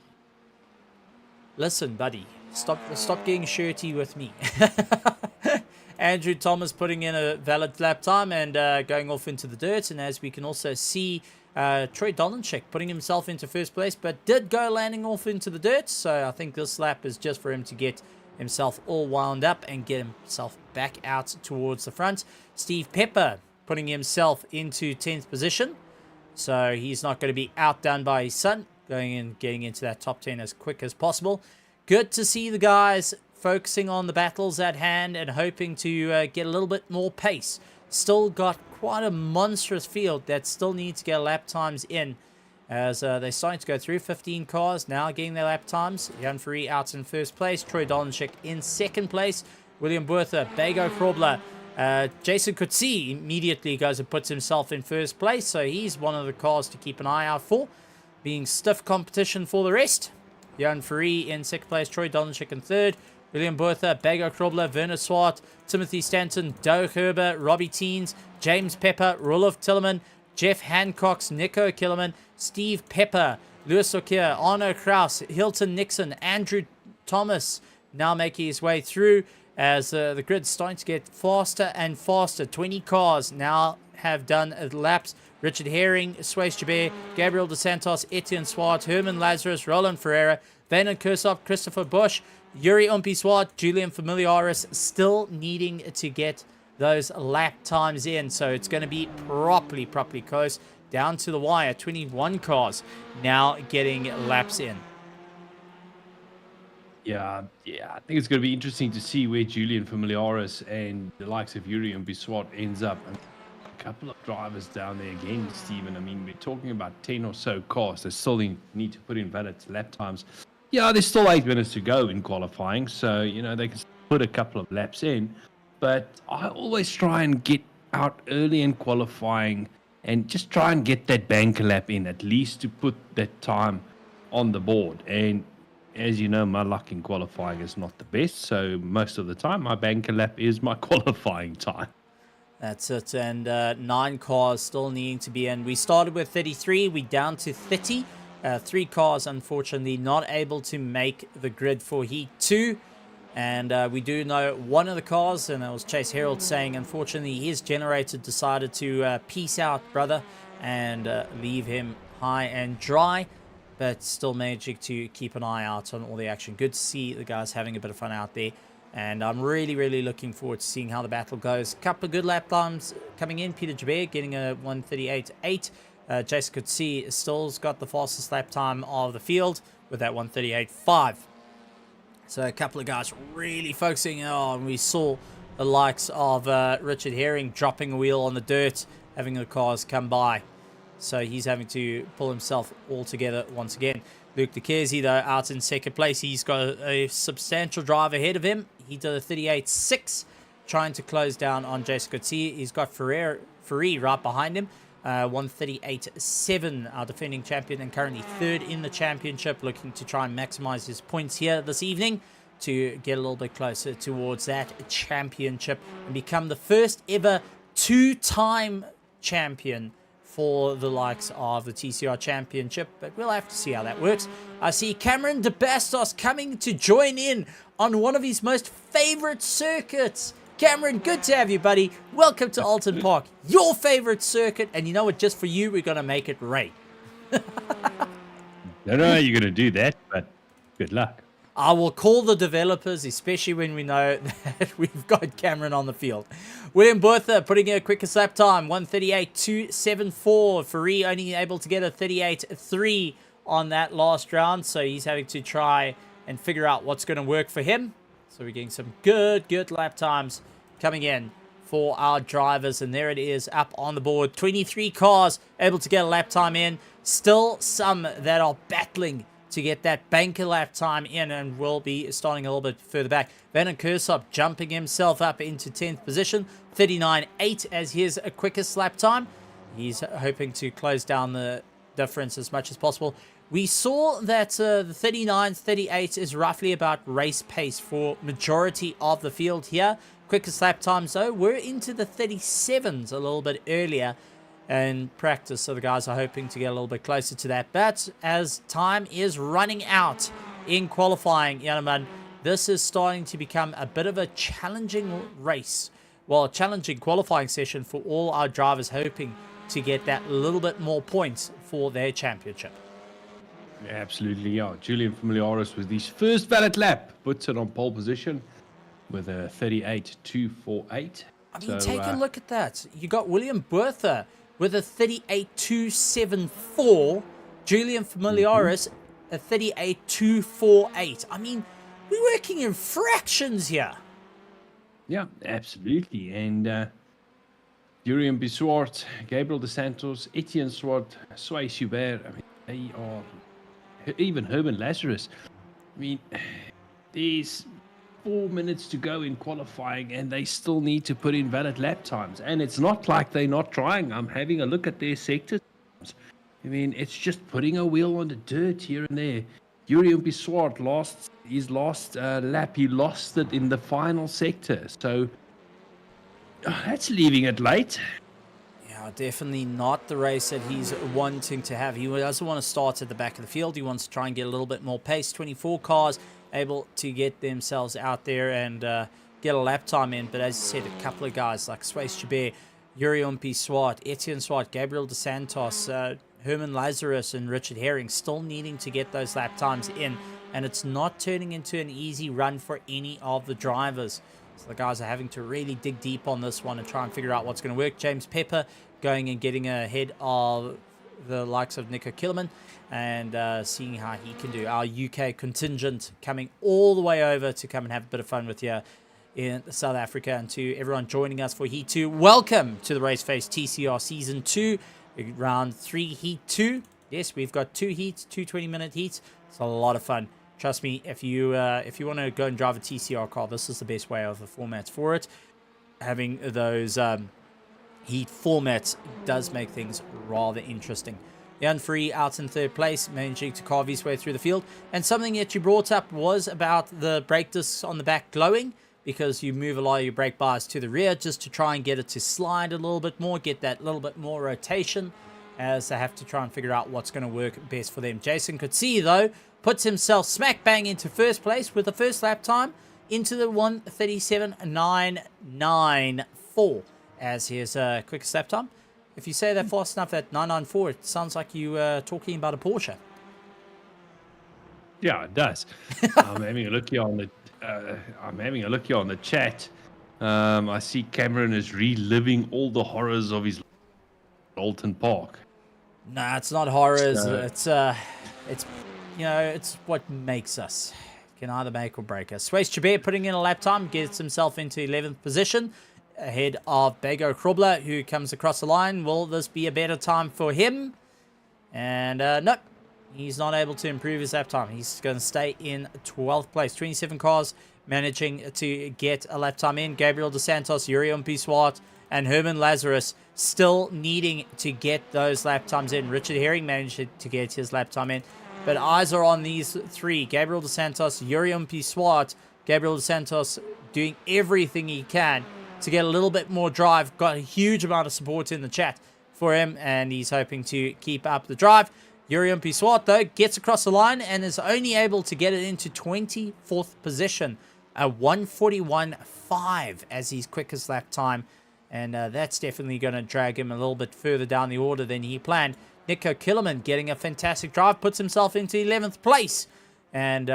[SPEAKER 1] Listen, buddy, stop getting shirty with me. Andrew Thomas putting in a valid lap time and going off into the dirt. And as we can also see, Troy Dolanchik putting himself into first place, but did go landing off into the dirt. So I think this lap is just for him to get himself all wound up and get himself back out towards the front. Steve Pepper putting himself into 10th position. So he's not going to be outdone by his son, going and getting into that top 10 as quick as possible. Good to see the guys focusing on the battles at hand and hoping to get a little bit more pace. Still got quite a monstrous field that still needs to get lap times in, as they're starting to go through 15 cars now getting their lap times. Jan Fourie out in first place, Troy Dolanchik in second place, William Bertha, Bago Krobler, Jason Coetzee immediately goes and puts himself in first place, so he's one of the cars to keep an eye out for, being stiff competition for the rest. Jan Fourie in second place, Troy Dolanchik in third, William Bertha, Bago Krobler, Werner Swart, Timothy Stanton, Doug Herber, Robbie Teens, James Pepper, Roloff Tillerman, Jeff Hancox, Nico Killerman, Steve Pepper, Louis O'Keefe, Arno Kraus, Hilton Nixon, Andrew Thomas now making his way through, as the grid's starting to get faster and faster. 20 cars now have done laps. Richard Herring, Swayze Jabir, Gabriel Dos Santos, Etienne Swart, Herman Lazarus, Roland Ferreira, Vanen Kursov, Christopher Bush, Yuri Umpi Swart, Julian Familiaris still needing to get those lap times in. So it's going to be properly close down to the wire. 21 cars now getting laps in.
[SPEAKER 2] Yeah, I think it's going to be interesting to see where Julian Familiaris and the likes of Yuri and Biswat ends up. And a couple of drivers down there again, Stephen. I mean, we're talking about 10 or so cars that still need to put in valid lap times. Yeah, there's still 8 minutes to go in qualifying, so, you know, they can put a couple of laps in. But I always try and get out early in qualifying and just try and get that banker lap in, at least to put that time on the board. And as you know, my luck in qualifying is not the best, so most of the time my banker lap is my qualifying time.
[SPEAKER 1] That's it, and 9 cars still needing to be in. We started with 33, we down to 30. 3 cars, unfortunately, not able to make the grid for Heat 2. And we do know one of the cars, and that was Chase Herald saying, unfortunately, his generator decided to peace out, brother, and leave him high and dry. But still managing to keep an eye out on all the action. Good to see the guys having a bit of fun out there. And I'm really looking forward to seeing how the battle goes. A couple of good lap times coming in. Peter Jabir getting a 1:38.8. Jason Coetzee still's got the fastest lap time of the field with that 1:38.5. So a couple of guys really focusing on. We saw the likes of Richard Herring dropping a wheel on the dirt, having the cars come by. So he's having to pull himself all together once again. Luke De Kersey, though, out in second place. He's got a substantial drive ahead of him. He did a 38.6, trying to close down on Jason Coetzee. He's got Fourie right behind him. 138.7, our defending champion, and currently third in the championship, looking to try and maximize his points here this evening to get a little bit closer towards that championship and become the first ever 2-time champion for the likes of the TCR Championship, but we'll have to see how that works. I see Cameron De Bastos coming to join in on one of his most favorite circuits. Cameron, good to have you, buddy. Welcome to Oulton Park, your favorite circuit, and you know what, just for you, we're going to make it rain.
[SPEAKER 2] Don't know how you're going to do that, but good luck.
[SPEAKER 1] I will call the developers, especially when we know that we've got Cameron on the field. William Bertha putting in a quickest lap time, 1:38.274. Fourie only able to get a 38.3 on that last round, so he's having to try and figure out what's going to work for him. So we're getting some good lap times coming in for our drivers, and there it is up on the board. 23 cars able to get a lap time in. Still some that are battling to get that banker lap time in, and will be starting a little bit further back. Vanen Kursov jumping himself up into 10th position, 39.8 as his quickest lap time. He's hoping to close down the difference as much as possible. We saw that the 39.38 is roughly about race pace for majority of the field here. Quickest lap times, though, we're into the 37s a little bit earlier. in practice, so the guys are hoping to get a little bit closer to that. But as time is running out in qualifying, gentlemen, this is starting to become a bit of a challenging race. Well, a challenging qualifying session for all our drivers, hoping to get that little bit more points for their championship.
[SPEAKER 2] Yeah, absolutely, yeah. Julian Familiaris with his first valid lap puts it on pole position with a 38.248.
[SPEAKER 1] I mean, take a look at that. You got William Bertha with a 38.274. Julian Familiaris, a 38.248. I mean, we're working in fractions here.
[SPEAKER 2] Yeah, absolutely. And Jurien Biswart, Gabriel De Santos, Etienne Swart, Sway Schubert, I mean, they are, even Herman Lazarus. I mean, there's 4 minutes to go in qualifying and they still need to put in valid lap times. And it's not like they're not trying. I'm having a look at their sector times. I mean, it's just putting a wheel on the dirt here and there. Jurien Biswart lost his last lap. He lost it in the final sector. So that's leaving it late.
[SPEAKER 1] Yeah, definitely not the race that he's wanting to have. He doesn't want to start at the back of the field. He wants to try and get a little bit more pace. 24 cars able to get themselves out there and get a lap time in. But as you said, a couple of guys like Swayze Chabert, Jurien Biswart, Etienne Swart, Gabriel De Santos, Herman Lazarus and Richard Herring still needing to get those lap times in, and it's not turning into an easy run for any of the drivers. So the guys are having to really dig deep on this one and try and figure out what's going to work. James Pepper going and getting ahead of the likes of Nico Killerman and seeing how he can do. Our UK contingent coming all the way over to come and have a bit of fun with you in South Africa. And to everyone joining us for Heat 2, welcome to the Raceface TCR Season 2. Round 3, Heat 2. Yes, we've got 2 heats, 2 20-minute heats. It's a lot of fun. Trust me, if you want to go and drive a TCR car, this is the best way of the formats for it. Having those heat formats does make things rather interesting. Jan Free out in 3rd place, managing to carve his way through the field. And something that you brought up was about the brake discs on the back glowing, because you move a lot of your brake bars to the rear just to try and get it to slide a little bit more, get that little bit more rotation, as they have to try and figure out what's going to work best for them. Jason Coetzee, though, puts himself smack bang into 1st place with the first lap time into the 1:37.994 as his quickest lap time. If you say that fast enough at 994, it sounds like you talking about a Porsche.
[SPEAKER 2] Yeah, it does. I'm having a look here on the chat. I see Cameron is reliving all the horrors of his Oulton Park.
[SPEAKER 1] Nah, it's not horrors. It's what makes us. It can either make or break us. Swayze Chabert putting in a lap time, gets himself into 11th position ahead of Bego Krobler, who comes across the line. Will this be a better time for him? And nope. He's not able to improve his lap time. He's going to stay in 12th place. 27 cars managing to get a lap time in. Gabriel De Santos, Jurien Biswart, and Herman Lazarus still needing to get those lap times in. Richard Herring managed to get his lap time in. But eyes are on these 3. Gabriel De Santos, Jurien Biswart. Gabriel De Santos doing everything he can to get a little bit more drive. Got a huge amount of support in the chat for him, and he's hoping to keep up the drive. Jurien Biswart, though, gets across the line and is only able to get it into 24th position. A 1:41.5 as his quickest lap time. And that's definitely going to drag him a little bit further down the order than he planned. Nico Killerman getting a fantastic drive, puts himself into 11th place. And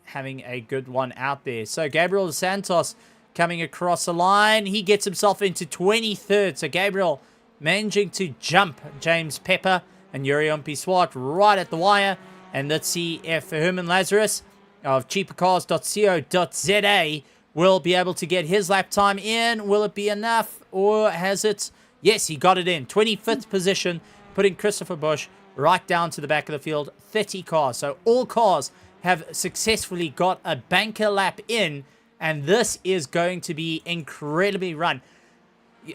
[SPEAKER 1] having a good one out there. So Gabriel De Santos coming across the line. He gets himself into 23rd. So Gabriel managing to jump James Pepper and Jurien Biswart right at the wire. And let's see if Herman Lazarus of cheapercars.co.za will be able to get his lap time in. Will it be enough, or has it? Yes, he got it in. 25th position, putting Christopher Busch right down to the back of the field. 30 cars. So all cars have successfully got a banker lap in, and this is going to be incredibly run.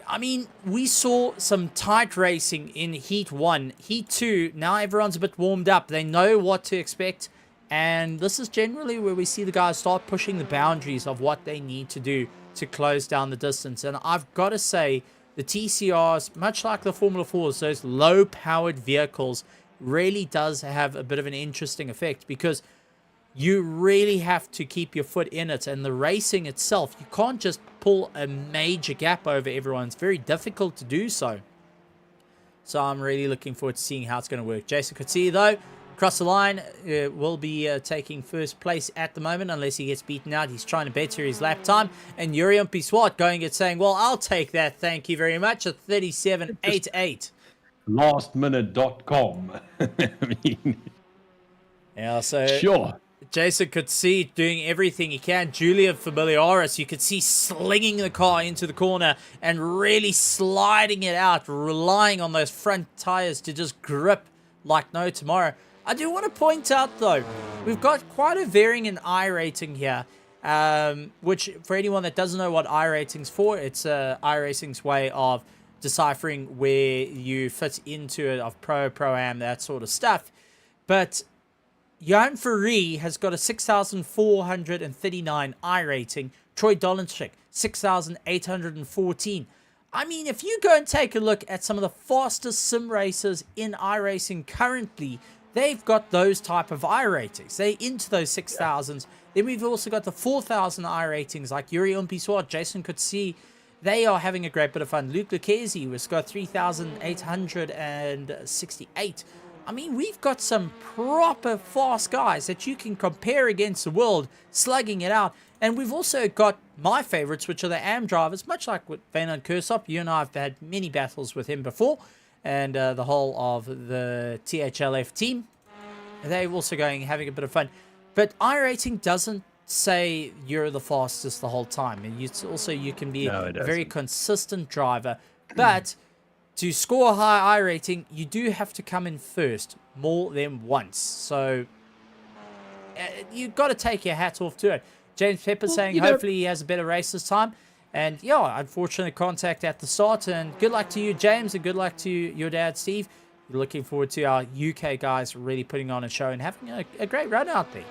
[SPEAKER 1] I mean, we saw some tight racing in Heat 1. Heat 2, now everyone's a bit warmed up. They know what to expect. And this is generally where we see the guys start pushing the boundaries of what they need to do to close down the distance. And I've got to say, the TCRs, much like the Formula 4s, those low-powered vehicles, really does have a bit of an interesting effect because you really have to keep your foot in it. And the racing itself, you can't just pull a major gap over everyone. It's very difficult to do so. So I'm really looking forward to seeing how it's going to work. Jason Coetzee, though, across the line, will be taking first place at the moment unless he gets beaten out. He's trying to better his lap time. And Oulton Park going and saying, well, I'll take that. Thank you very much. A 37.88.
[SPEAKER 2] Lastminute.com. I mean,
[SPEAKER 1] yeah, so
[SPEAKER 2] sure.
[SPEAKER 1] Jason could see doing everything he can. Julian Familiaris, you could see slinging the car into the corner and really sliding it out, relying on those front tires to just grip like no tomorrow. I do want to point out, though, we've got quite a varying in iRating here, which, for anyone that doesn't know what iRating's for, it's iRacing's way of deciphering where you fit into it, of Pro-Am, that sort of stuff. But Jan Ferree has got a 6,439 iRating. Troy Dolenchik, 6,814. I mean, if you go and take a look at some of the fastest sim racers in iRacing currently, they've got those type of iRatings. They're into those 6,000s. Then we've also got the 4,000 iRatings like Oulton Park, Jason Coetzee. They are having a great bit of fun. Luke Lucchesi has got 3,868. I mean, we've got some proper fast guys that you can compare against the world, slugging it out. And we've also got my favorites, which are the AM drivers, much like with Wynand Kersop. You and I have had many battles with him before, and the whole of the THLF team. They're also having a bit of fun. But iRating doesn't say you're the fastest the whole time. And you can be a very consistent driver. But to score a high iRating, you do have to come in first more than once. So you've got to take your hat off to it. James Pepper saying hopefully he has a better race this time. And yeah, unfortunately contact at the start. And good luck to you, James, and good luck to your dad, Steve. We're looking forward to our UK guys really putting on a show and having a great run out there.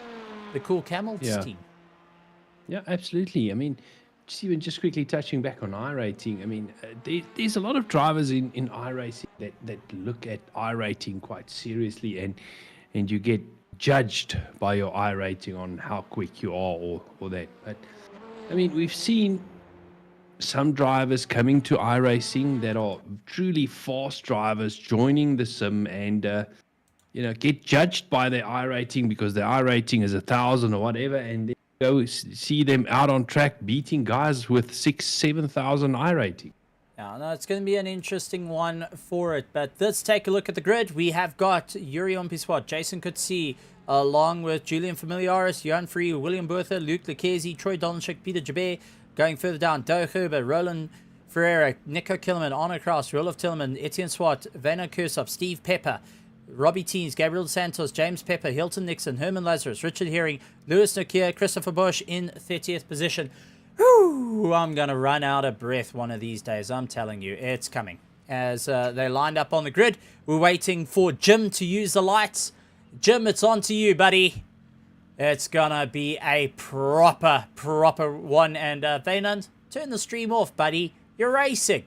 [SPEAKER 1] The Cool Camels team.
[SPEAKER 2] Yeah, absolutely. I mean, just quickly touching back on iRating, I mean, there's a lot of drivers in iRacing that look at iRating quite seriously, and you get judged by your iRating on how quick you are or that. But, I mean, we've seen some drivers coming to iRacing that are truly fast drivers joining the sim and, get judged by their iRating because their iRating is 1,000 or whatever, and then go see them out on track beating guys with 6,000, 7,000 iRating.
[SPEAKER 1] Yeah, no, it's going to be an interesting one for it. But let's take a look at the grid. We have got Oulton Park, Jason Coetzee, along with Julian Familiaris, Jan Ferree, William Bertha, Luke Lucchesi, Troy Dolenchik, Peter Jabet. Going further down, Doug Herber, Roland Ferreira, Nico Killerman, Arno Kraus, Roloff Tillman, Etienne Swart, Wynand Kersop, Steve Pepper, Robbie Teens, Gabriel Santos, James Pepper, Hilton Nixon, Herman Lazarus, Richard Herring, Lewis Nokia, Christopher Bush in 30th position. Whew, I'm going to run out of breath one of these days. I'm telling you, it's coming. As they lined up on the grid, we're waiting for Jim to use the lights. Jim, it's on to you, buddy. It's going to be a proper one. And Wynand, turn the stream off, buddy. You're racing.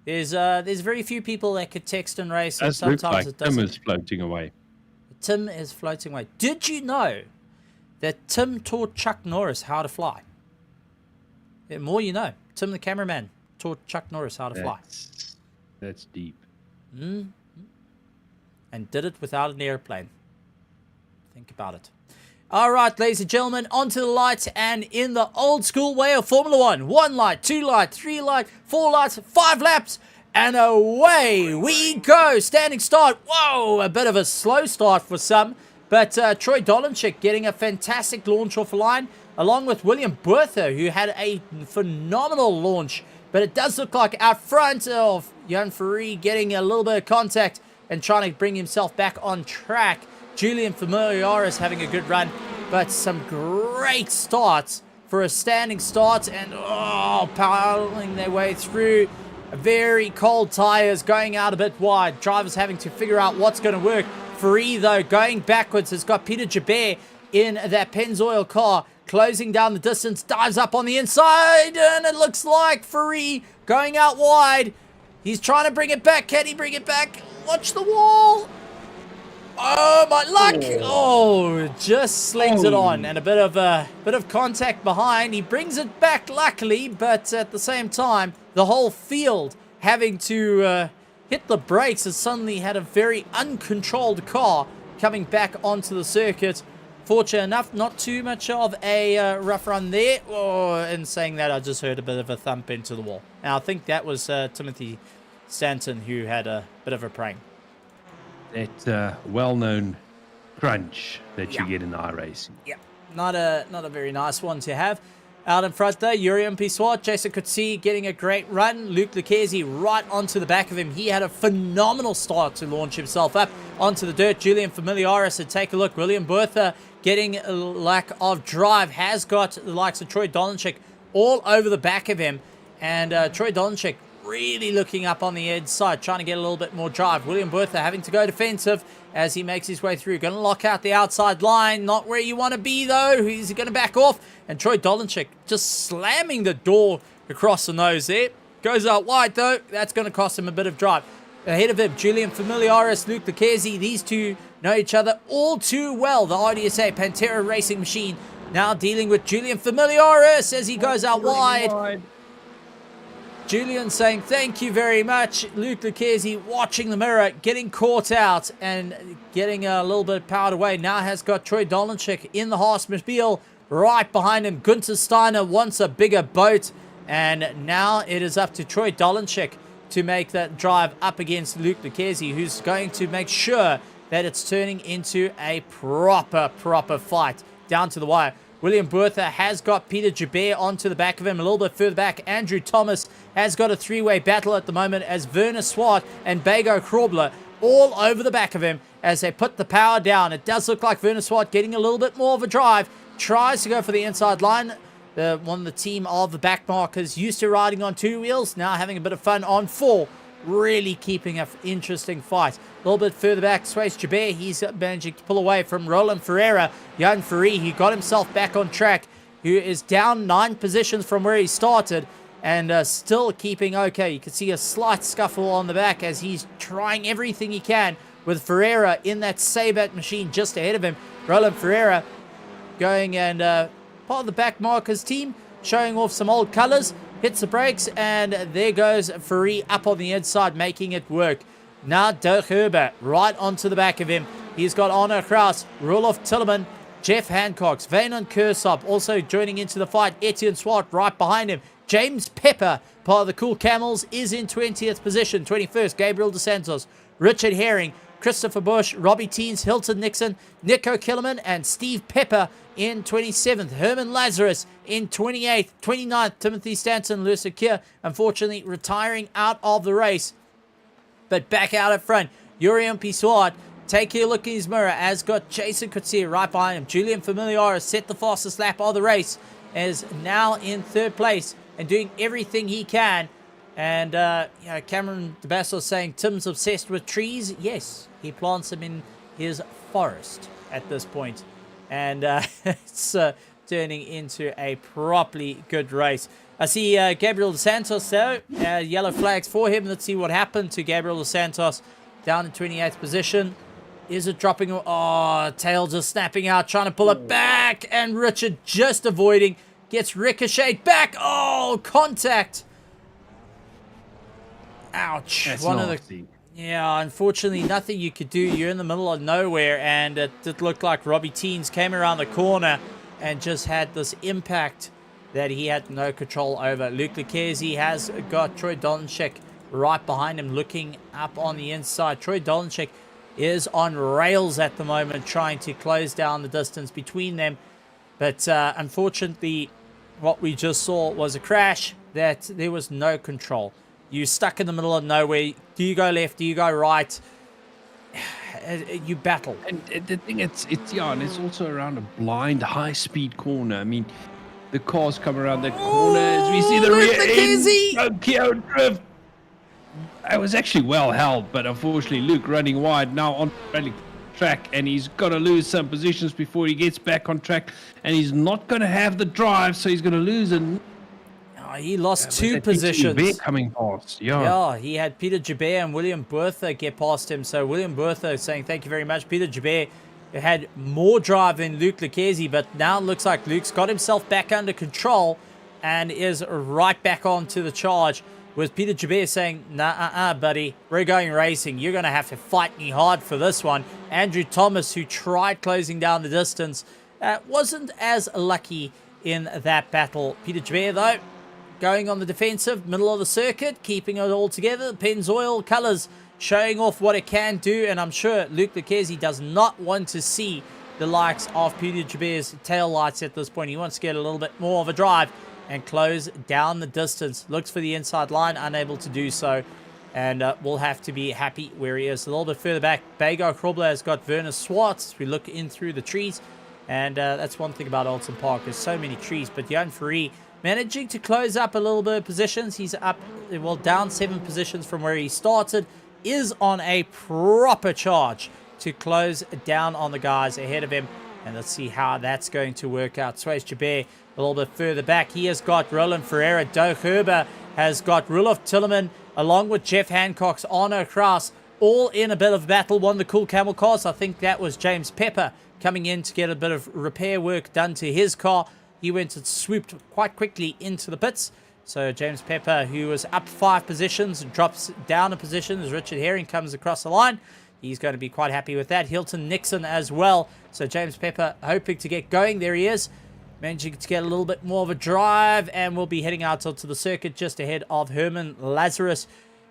[SPEAKER 1] There's very few people that could text and race, and sometimes it doesn't.
[SPEAKER 2] Tim is floating away.
[SPEAKER 1] Tim is floating away. Did you know that Tim taught Chuck Norris how to fly? The more you know. Tim, the cameraman, taught Chuck Norris how to fly.
[SPEAKER 2] That's deep.
[SPEAKER 1] And did it without an airplane. Think about it. All right, ladies and gentlemen, onto the lights, and in the old school way of Formula 1, 1 light, 2 light, 3 light, 4 lights, 5 laps, and away we go. Standing start. Whoa, a bit of a slow start for some, but Troy Dolenchik getting a fantastic launch off the line, along with William Bertha, who had a phenomenal launch, but it does look like out front of Jan Ferree getting a little bit of contact and trying to bring himself back on track. Julian Familiaris having a good run, but some great starts for a standing start, and piling their way through. Very cold tires, going out a bit wide. Drivers having to figure out what's going to work. Ferree, though, going backwards, has got Peter Jabet in that Pennzoil car, closing down the distance, dives up on the inside, and it looks like Free going out wide. He's trying to bring it back. Can he bring it back? Watch the wall. Oh, my luck. Oh, just slings it on, and a bit of contact behind. He brings it back, luckily, but at the same time, the whole field having to hit the brakes has suddenly had a very uncontrolled car coming back onto the circuit. Fortunate enough, not too much of a rough run there. Oh, and saying that, I just heard a bit of a thump into the wall. And I think that was Timothy Stanton who had a bit of a prank.
[SPEAKER 2] That well-known crunch that you get in iRacing.
[SPEAKER 1] Yeah, not a very nice one to have. Out in front there, Urian Piswat, Jason Coetzee getting a great run. Luke Lucchese right onto the back of him. He had a phenomenal start to launch himself up onto the dirt. Julian Familiaris, and take a look. William Bertha getting a lack of drive. Has got the likes of Troy Dolanchik all over the back of him. And Troy Dolanchik really looking up on the inside, trying to get a little bit more drive. William Bertha having to go defensive as he makes his way through. Going to lock out the outside line. Not where you want to be, though. He's going to back off. And Troy Dolanchik just slamming the door across the nose there. Goes out wide, though. That's going to cost him a bit of drive. Ahead of him, Julian Familiaris, Luke Lucchese. These two know each other all too well. The RDSA Pantera Racing Machine now dealing with Julian Familiaris as he goes out wide. Julian saying thank you very much. Luke Lucchese watching the mirror, getting caught out and getting a little bit powered away. Now has got Troy Dolanchik in the Haasmobile right behind him. Gunther Steiner wants a bigger boat. And now it is up to Troy Dolanchik to make that drive up against Luke Lucchese, who's going to make sure that it's turning into a proper fight down to the wire. William Bertha has got Peter Joubert onto the back of him. A little bit further back, Andrew Thomas has got a three-way battle at the moment as Werner Swart and Bago Krobler all over the back of him as they put the power down. It does look like Werner Swart getting a little bit more of a drive. Tries to go for the inside line. One of the team of the back markers used to riding on two wheels, now having a bit of fun on four. Really keeping an interesting fight. A little bit further back, Swayze Joubert, he's managing to pull away from Roland Ferreira. Jan Ferree, he got himself back on track, who is down 9 positions from where he started and still keeping okay. You can see a slight scuffle on the back as he's trying everything he can with Ferreira in that Sabat machine just ahead of him. Roland Ferreira going and part of the back markers team, showing off some old colors. Hits the brakes, and there goes Ferree up on the inside, making it work. Now Dirk Herber right onto the back of him. He's got Arno Kraus, Roloff Tilleman, Jeff Hancock, Veynon Kursop also joining into the fight. Etienne Swart right behind him. James Pepper, part of the Cool Camels, is in 20th position. 21st, Gabriel Dos Santos, Richard Herring, Christopher Bush, Robbie Teens, Hilton Nixon, Nico Killerman, and Steve Pepper in 27th. Herman Lazarus in 28th. 29th, Timothy Stanton, Lewis Akir, unfortunately retiring out of the race. But back out at front, Urian Piswat, take a look in his mirror, has got Jason Coetzee right behind him. Julian Familiaris set the fastest lap of the race, is now in 3rd place and doing everything he can. And Cameron DeBasso saying Tim's obsessed with trees. Yes, he plants them in his forest at this point. And it's turning into a properly good race. I see Gabriel Dos Santos though. Yellow flags for him. Let's see what happened to Gabriel Dos Santos down in 28th position. Is it dropping? Oh, tail just snapping out, trying to pull it back. And Richard just avoiding. Gets ricocheted back. Oh, contact. Ouch.
[SPEAKER 2] That's
[SPEAKER 1] One
[SPEAKER 2] nasty.
[SPEAKER 1] of the... Yeah, unfortunately, nothing you could do. You're in the middle of nowhere, and it did look like Robbie Teens came around the corner and just had this impact that he had no control over. Luke Lucchese has got Troy Dolanchik right behind him, looking up on the inside. Troy Dolanchik is on rails at the moment, trying to close down the distance between them. But unfortunately, what we just saw was a crash that there was no control. You're stuck in the middle of nowhere. Do you go left? Do you go right? You battle.
[SPEAKER 2] And the thing, it's and it's also around a blind, high-speed corner. I mean, the cars come around that corner as we see the rear end. Tokyo Drift. It was actually well held, but unfortunately, Luke running wide now on Bradley track, and he's going to lose some positions before he gets back on track, and he's not going to have the drive, so he's going to lose. And
[SPEAKER 1] he lost 2 positions.
[SPEAKER 2] Peter coming past.
[SPEAKER 1] Yeah, he had Peter Joubert and William Bertha get past him. So William Bertha saying thank you very much. Peter Joubert had more drive than Luke Lucchesi, but now it looks like Luke's got himself back under control and is right back onto the charge, with Peter Joubert saying, nah, buddy, we're going racing. You're going to have to fight me hard for this one. Andrew Thomas, who tried closing down the distance, wasn't as lucky in that battle. Peter Joubert, though, going on the defensive, middle of the circuit, keeping it all together. Pennzoil colours showing off what it can do, and I'm sure Luke Lucchesi does not want to see the likes of Peter Joubert's tail lights at this point. He wants to get a little bit more of a drive and close down the distance. Looks for the inside line, unable to do so, and will have to be happy where he is. A little bit further back, Bago Krobler has got Werner Swartz. We look in through the trees, and that's one thing about Oulton Park. There's so many trees, but Jan Ferree managing to close up a little bit of positions. He's up, well, down 7 positions from where he started, is on a proper charge to close down on the guys ahead of him. And let's see how that's going to work out. Suez Joubert a little bit further back. He has got Roland Ferreira. Doug Herber has got Rudolf Tillerman along with Jeff Hancock's Arno Kraus, all in a bit of battle. One of the cool camel cars, I think that was James Pepper, coming in to get a bit of repair work done to his car. He went and swooped quite quickly into the pits. So James Pepper, who was up 5 positions, drops down a position as Richard Herring comes across the line. He's going to be quite happy with that. Hilton Nixon as well. So James Pepper hoping to get going. There he is, managing to get a little bit more of a drive, and we'll be heading out onto the circuit just ahead of Herman Lazarus,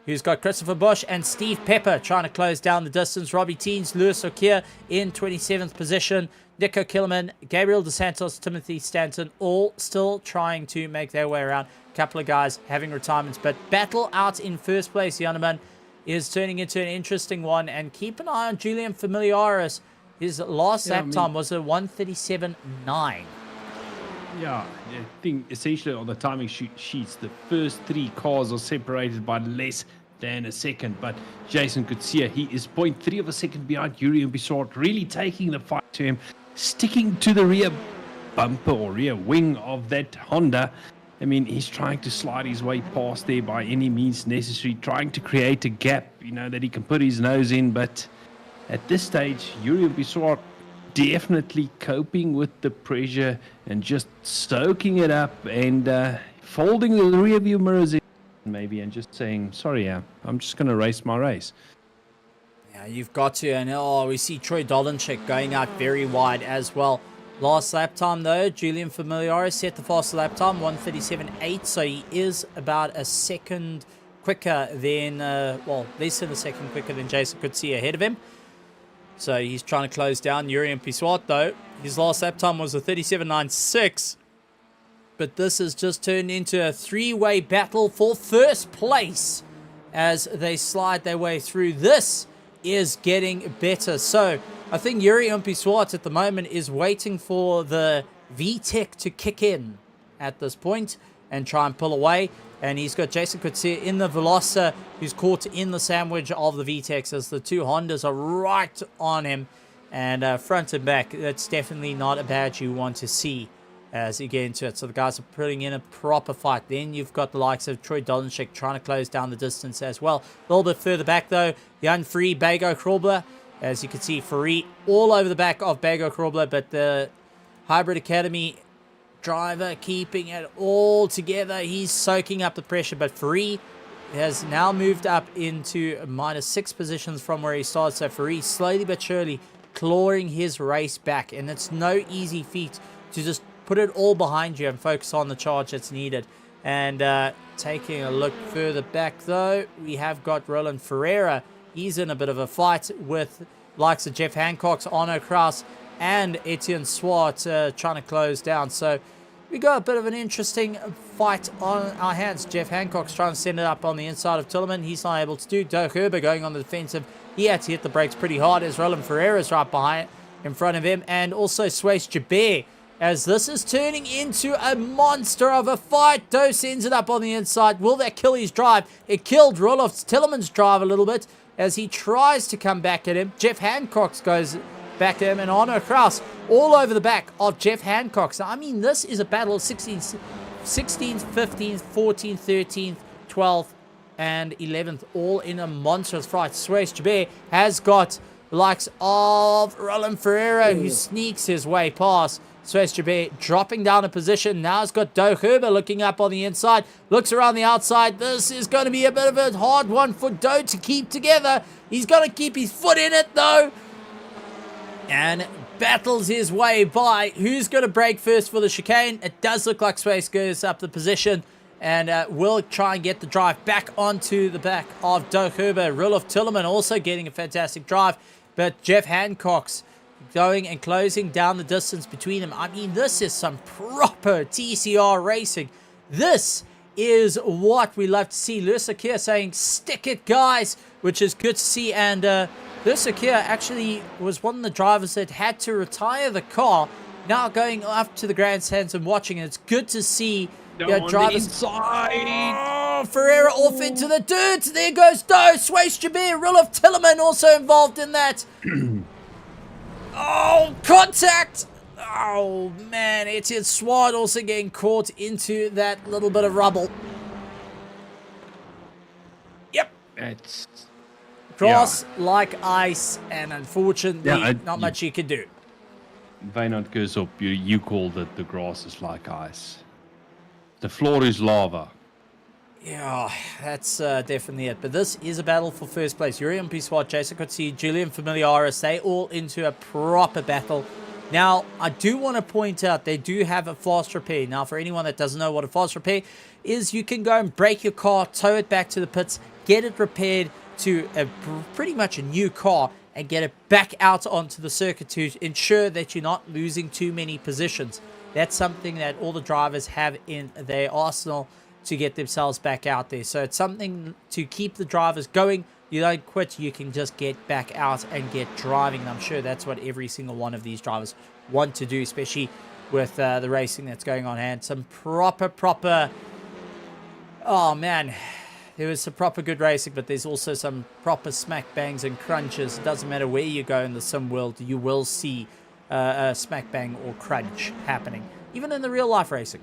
[SPEAKER 1] who's got Christopher Bush and Steve Pepper trying to close down the distance. Robbie Teens, Lewis O'Keefe in 27th position. Nico Killerman, Gabriel DeSantos, Timothy Stanton, all still trying to make their way around. A couple of guys having retirements, but battle out in first place. Yoneman is turning into an interesting one, and keep an eye on Julian Familiaris. His last lap time was a 1:37.9.
[SPEAKER 2] Yeah, I think essentially on the timing sheets, the first 3 cars are separated by less than a second, but Jason could see he is 0.3 of a second behind Yuri and Bissort, really taking the fight to him, sticking to the rear bumper or rear wing of that Honda. I mean, he's trying to slide his way past there by any means necessary, trying to create a gap, that he can put his nose in. But at this stage, Yuri Bissort definitely coping with the pressure and just soaking it up and folding the rear view mirrors in maybe and just saying, sorry, I'm just going to race my race.
[SPEAKER 1] Yeah, you've got to. And we see Troy Dolenchik going out very wide as well. Last lap time, though, Julian Familiaris set the fastest lap time, 1:37.8, so he is about a second quicker than, less than a second quicker than Jason could see ahead of him. So he's trying to close down Yuri and Piswat, though. His last lap time was a 37.96, but this has just turned into a 3-way battle for first place as they slide their way through. This is getting better. So I think Yuri Umpi-Swart at the moment is waiting for the VTEC to kick in at this point and try and pull away. And he's got Jason Coetzee in the Veloster, who's caught in the sandwich of the VTECs as the 2 Hondas are right on him. And front and back, that's definitely not a badge you want to see as you get into it. So the guys are putting in a proper fight. Then you've got the likes of Troy Dolenchik trying to close down the distance as well. A little bit further back, though, Jan Free, Bago Krobler. As you can see, Ferree all over the back of Bago Krobler, but the Hybrid Academy driver keeping it all together. He's soaking up the pressure, but Ferree has now moved up into -6 positions from where he started. So Ferree slowly but surely clawing his race back, and it's no easy feat to just put it all behind you and focus on the charge that's needed. And taking a look further back, though, we have got Roland Ferreira. He's in a bit of a fight with likes of Jeff Hancock's Arno Kraus and Etienne Swart trying to close down. So we got a bit of an interesting fight on our hands. Jeff Hancock's trying to send it up on the inside of Tillerman. He's not able to do. Dirk Herber going on the defensive. He had to hit the brakes pretty hard as Roland Ferreira's right behind, in front of him. And also Suez Joubert, as this is turning into a monster of a fight. Doe sends it up on the inside. Will that kill his drive? It killed Roloff Tillerman's drive a little bit. as he tries to come back at him. Jeff Hancock goes back at him, and Arno Kraus all over the back of Jeff Hancock. So, I mean, this is a battle of 16th, 15th, 14th, 13th, 12th, and 11th, all in a monstrous fight. Suez Jabir has got the likes of Roland Ferreira, who sneaks his way past. Suez Jabir dropping down a position. Now he's got Doug Herber looking up on the inside. Looks around the outside. This is going to be a bit of a hard one for Doe to keep together. He's got to keep his foot in it, though. And battles his way by. Who's going to break first for the chicane? It does look like Suez goes up the position and will try and get the drive back onto the back of Doug Herber. Roloff Tillerman also getting a fantastic drive. But Jeff Hancock's going and closing down the distance between them. I mean, this is some proper TCR racing. This is what we love to see. Lewis Akir saying, stick it, guys, which is good to see. And Lewis Akir actually was one of the drivers that had to retire the car. Now going up to the grandstands and watching it. It's good to see drivers. Oh, Ferreira off into the dirt. There goes Doe. Suez Jabir, Roloff Tillerman also involved in that. Oh, contact! Oh, man. Etienne Swart also getting caught into that little bit of rubble. Yep.
[SPEAKER 2] It's
[SPEAKER 1] Grass like ice, and unfortunately, not much you can do.
[SPEAKER 2] Wynand goes up. You called it the grass is like ice. The floor is lava.
[SPEAKER 1] Yeah, that's definitely it. But this is a battle for first place. Yuri and Swart, Jason Coetzee, Julian Familiaris, they all into a proper battle. Now, I do want to point out they do have a fast repair. Now, for anyone that doesn't know what a fast repair is, you can go and break your car, tow it back to the pits, get it repaired to pretty much a new car, and get it back out onto the circuit to ensure that you're not losing too many positions. That's something that all the drivers have in their arsenal to get themselves back out there. So it's something to keep the drivers going. You don't quit. You can just get back out and get driving. And I'm sure that's what every single one of these drivers want to do, especially with the racing that's going on hand. Some proper... Oh, man. There was some proper good racing, but there's also some proper smack bangs and crunches. It doesn't matter where you go in the sim world, you will see a smack bang or crunch happening. Even in the real life racing,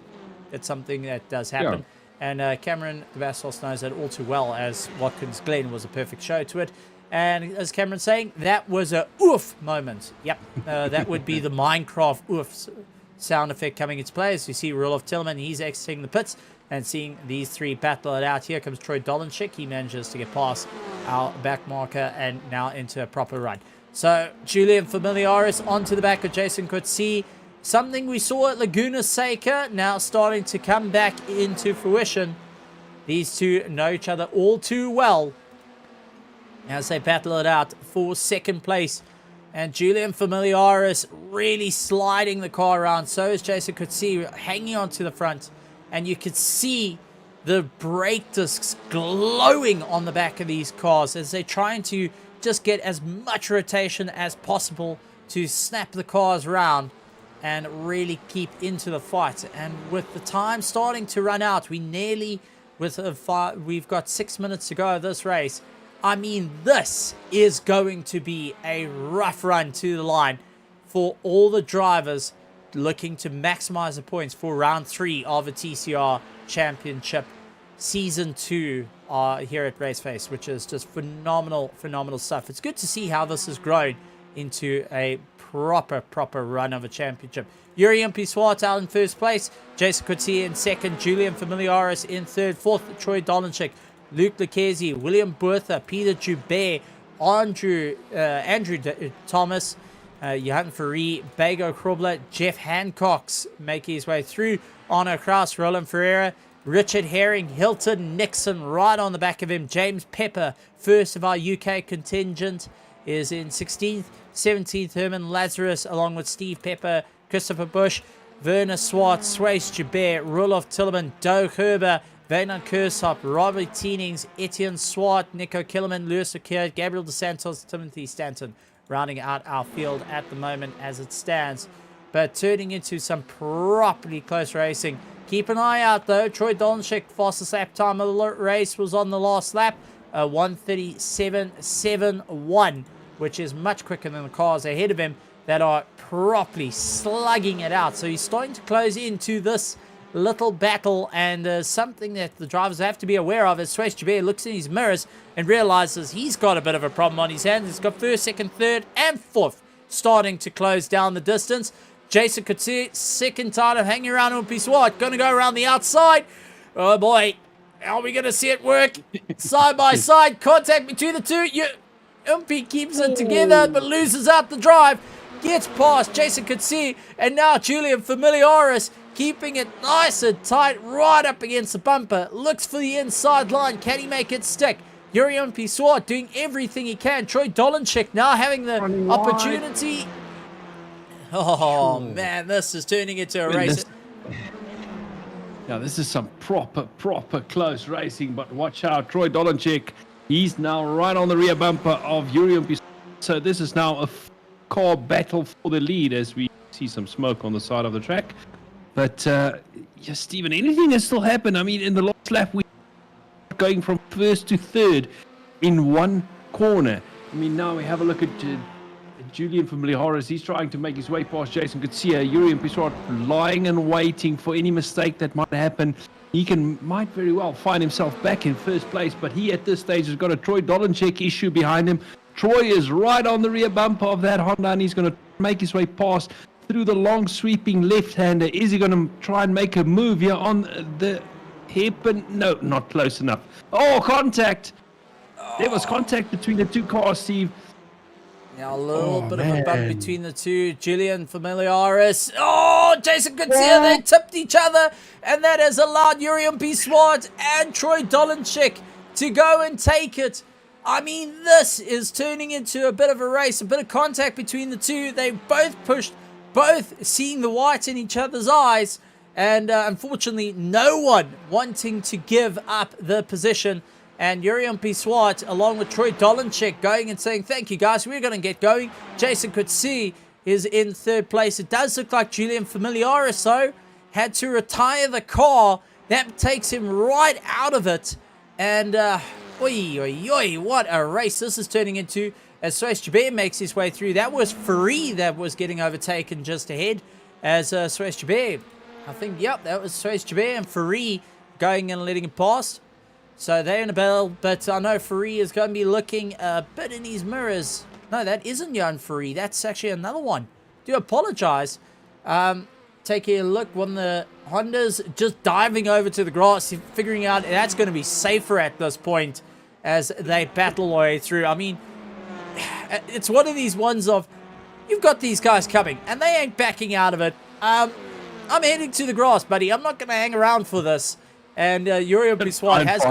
[SPEAKER 1] it's something that does happen. Yeah. And Cameron Vassos knows that all too well, as Watkins Glen was a perfect show to it. And as Cameron's saying, that was a oof moment. Yep, that would be the Minecraft oof sound effect coming into play. As you see Roloff Tillerman, he's exiting the pits and seeing these three battle it out. Here comes Troy Dolenchik. He manages to get past our back marker and now into a proper run. So Julian Familiaris onto the back of Jason Coetzee. Something we saw at Laguna Seca now starting to come back into fruition. These two know each other all too well as they battle it out for second place. And Julian Familiaris really sliding the car around. So is Jason Coetzee hanging on to the front. And you could see the brake discs glowing on the back of these cars as they're trying to just get as much rotation as possible to snap the cars around and really keep into the fight. And with the time starting to run out, we've got 6 minutes to go of this race. I mean, this is going to be a rough run to the line for all the drivers looking to maximize the points for round 3 of a TCR Championship Season 2 here at Raceface, which is just phenomenal stuff. It's good to see how this has grown into a proper run of a championship. Yuri Swart out in first place, Jason Coetzee in second, Julian Familiaris in third, fourth Troy Dolenchik, Luke Lucchesi, William Bertha, Peter Joubert, Andrew Thomas, Johan Ferree, Bago Krobler, Jeff Hancock's making his way through, Arno Kraus, Roland Ferreira, Richard Herring, Hilton Nixon right on the back of him, James Pepper, first of our UK contingent, is in 16th, 17th, Herman Lazarus, along with Steve Pepper, Christopher Bush, Werner Swart, Suez Jabir, Roloff Tillerman, Doug Herber, Wynand Kersop, Robert Teenings, Etienne Swart, Nico Killerman, Lewis Akir, Gabriel DeSantos, Timothy Stanton, rounding out our field at the moment as it stands. But turning into some properly close racing. Keep an eye out though. Troy Dolenchik, fastest lap time of the race, was on the last lap. 1:37.71, which is much quicker than the cars ahead of him that are properly slugging it out. So he's starting to close into this little battle, and something that the drivers have to be aware of as Suez Jabir looks in his mirrors and realizes he's got a bit of a problem on his hands. He's got first, second, third, and fourth starting to close down the distance. Jason Coetzee, second time of hanging around Oulton Park, going to go around the outside. Oh boy, are we going to see it work? Side by side, contact between the two. Oulton keeps it together, but loses out the drive. Gets past Jason Coetzee, and now Julian Familiaris keeping it nice and tight right up against the bumper. Looks for the inside line. Can he make it stick? Oulton Park doing everything he can. Troy Dolanchik now having the opportunity. Oh, man, this is turning into a race.
[SPEAKER 2] Now, this is some proper close racing, but watch out. Troy Dolanchik, he's now right on the rear bumper of Oulton Park. So this is now a car battle for the lead as we see some smoke on the side of the track. But, yeah, Stephen, anything has still happened. I mean, in the last lap, we were going from first to third in one corner. I mean, now we have a look at Julian Familiaris. He's trying to make his way past Jason Coetzee. Oulton Park lying and waiting for any mistake that might happen. He might very well find himself back in first place, but he at this stage has got a Troy Dolanchik issue behind him. Troy is right on the rear bumper of that Honda, and he's going to make his way past through the long sweeping left-hander. Is he going to try and make a move here on the hairpin? No, not close enough. Oh, contact! There was contact between the two cars, Steve.
[SPEAKER 1] Now a little bit of a bump between the two. Julian Familiaris. Oh, Jason Coetzee, they tipped each other, and that has allowed Oulton Park and Troy Dolanchik to go and take it. I mean, this is turning into a bit of a race, a bit of contact between the two. They both pushed, both seeing the white in each other's eyes, and unfortunately, no one wanting to give up the position. And Oulton Park, along with Troy Dolanchik, going and saying, thank you guys, we're going to get going. Jason Coetzee is in third place. It does look like Julian Familiaris, though, had to retire the car. That takes him right out of it. And, what a race this is turning into as Suez Jabir makes his way through. That was Free that was getting overtaken just ahead as Suez Jabir. I think, yep, that was Suez Jabir and Free going and letting him pass. So they're in a battle, but I know Free is going to be looking a bit in his mirrors. No, that isn't Jan Free. That's actually another one. Do apologize. Taking a look when the Honda's just diving over to the grass, figuring out that's going to be safer at this point as they battle their way through. I mean, it's one of these ones of, you've got these guys coming, and they ain't backing out of it. I'm heading to the grass, buddy. I'm not going to hang around for this. And Oulton Park has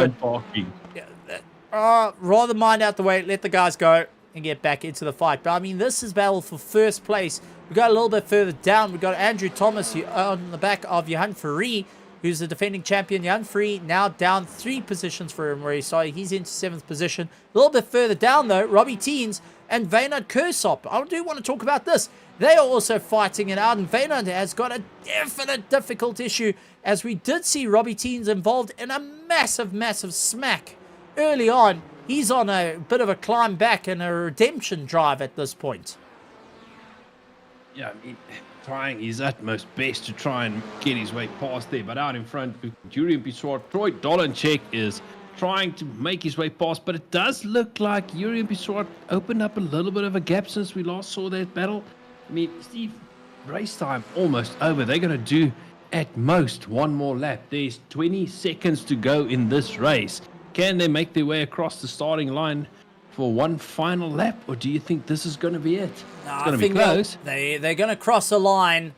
[SPEAKER 1] got... rather mind out the way, let the guys go and get back into the fight. But, I mean, this is battle for first place. We got a little bit further down. We've got Andrew Thomas on the back of Johan Free, who's the defending champion. Johan Free now down 3 positions for him where he started. He's into 7th position. A little bit further down, though, Robbie Teens and Vaynard Kersop. I do want to talk about this. They are also fighting it out, and Vaynard has got a definite difficult issue, as we did see Robbie Teens involved in a massive smack early on. He's on a bit of a climb back and a redemption drive at this point.
[SPEAKER 2] Yeah, I mean, trying his utmost best to try and get his way past there, but out in front, Oulton Park, Troy Dolanchik is trying to make his way past, but it does look like Oulton Park opened up a little bit of a gap since we last saw that battle. I mean, Steve, race time almost over. They're going to do at most one more lap. There's 20 seconds to go in this race. Can they make their way across the starting line for one final lap, or do you think this is going to be it?
[SPEAKER 1] No,
[SPEAKER 2] it's going to be close.
[SPEAKER 1] They're going to cross the line,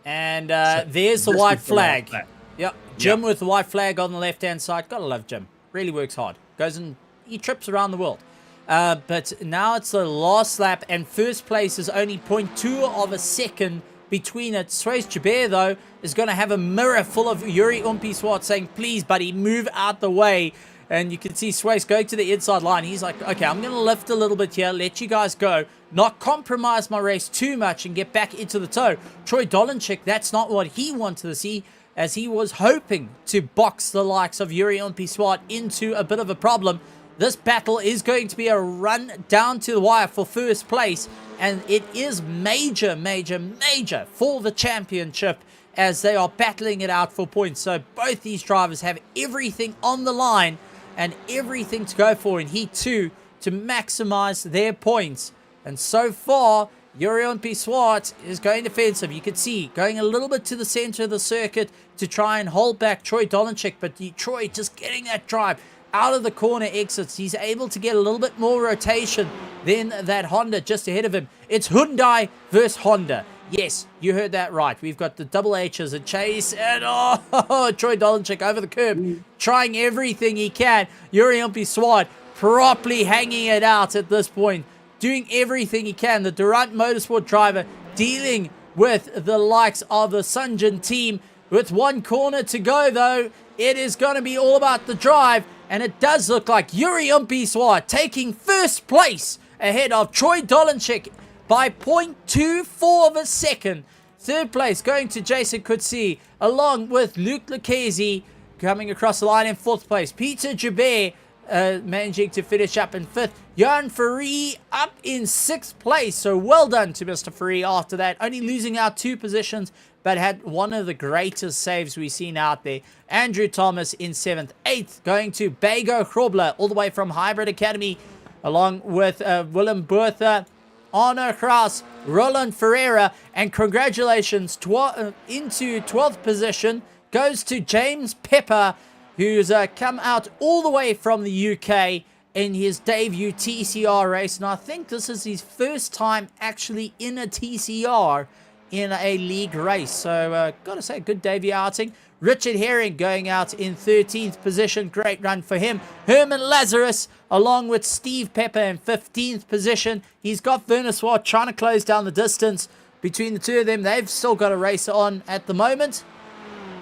[SPEAKER 1] and there's the white flag. Yep, Jim with the white flag on the left-hand side. Gotta love Jim. Really works hard. Goes and he trips around the world. But now it's the last lap, and first place is only 0.2 of a second between it. Suez Jabir, though, is going to have a mirror full of Oulton Park saying, please, buddy, move out the way. And you can see Suez going to the inside line. He's like, okay, I'm going to lift a little bit here, let you guys go, not compromise my race too much and get back into the tow. Troy Dolanchik, that's not what he wanted to see, as he was hoping to box the likes of Oulton Park into a bit of a problem. This battle is going to be a run down to the wire for first place, and it is major, major, major for the championship as they are battling it out for points. So both these drivers have everything on the line and everything to go for in Heat 2 to maximize their points. And so far, Jurien Piswart is going defensive. You can see going a little bit to the center of the circuit to try and hold back Troy Dolenchik, but Troy just getting that drive out of the corner exits. He's able to get a little bit more rotation than that Honda just ahead of him. It's Hyundai versus Honda. Yes, you heard that right. We've got the double H's and Chase, and Troy Dolenchik over the curb, trying everything he can. Jurien Piswart properly hanging it out at this point, doing everything he can. The Durant Motorsport driver dealing with the likes of the Sunjin team. With one corner to go, though, it is going to be all about the drive. And it does look like Jurien Piswart taking first place ahead of Troy Dolenchik by 0.24 of a second. Third place going to Jason Coetzee, along with Luke Lucchese coming across the line in fourth place. Peter Joubert managing to finish up in fifth. Jan Ferree up in sixth place. So well done to Mr. Ferree after that. Only losing out 2 positions, but had one of the greatest saves we've seen out there. Andrew Thomas in 7th. 8th going to Bago Grobler, all the way from Hybrid Academy, along with Willem Bertha, Arno Kraus, Roland Ferreira, and congratulations into 12th position goes to James Pepper, who's come out all the way from the UK in his debut TCR race. And I think this is his first time actually in a TCR in a league race. So, gotta say, good debut outing. Richard Herring going out in 13th position. Great run for him. Herman Lazarus along with Steve Pepper in 15th position. He's got Werner Swart trying to close down the distance between the two of them. They've still got a race on at the moment,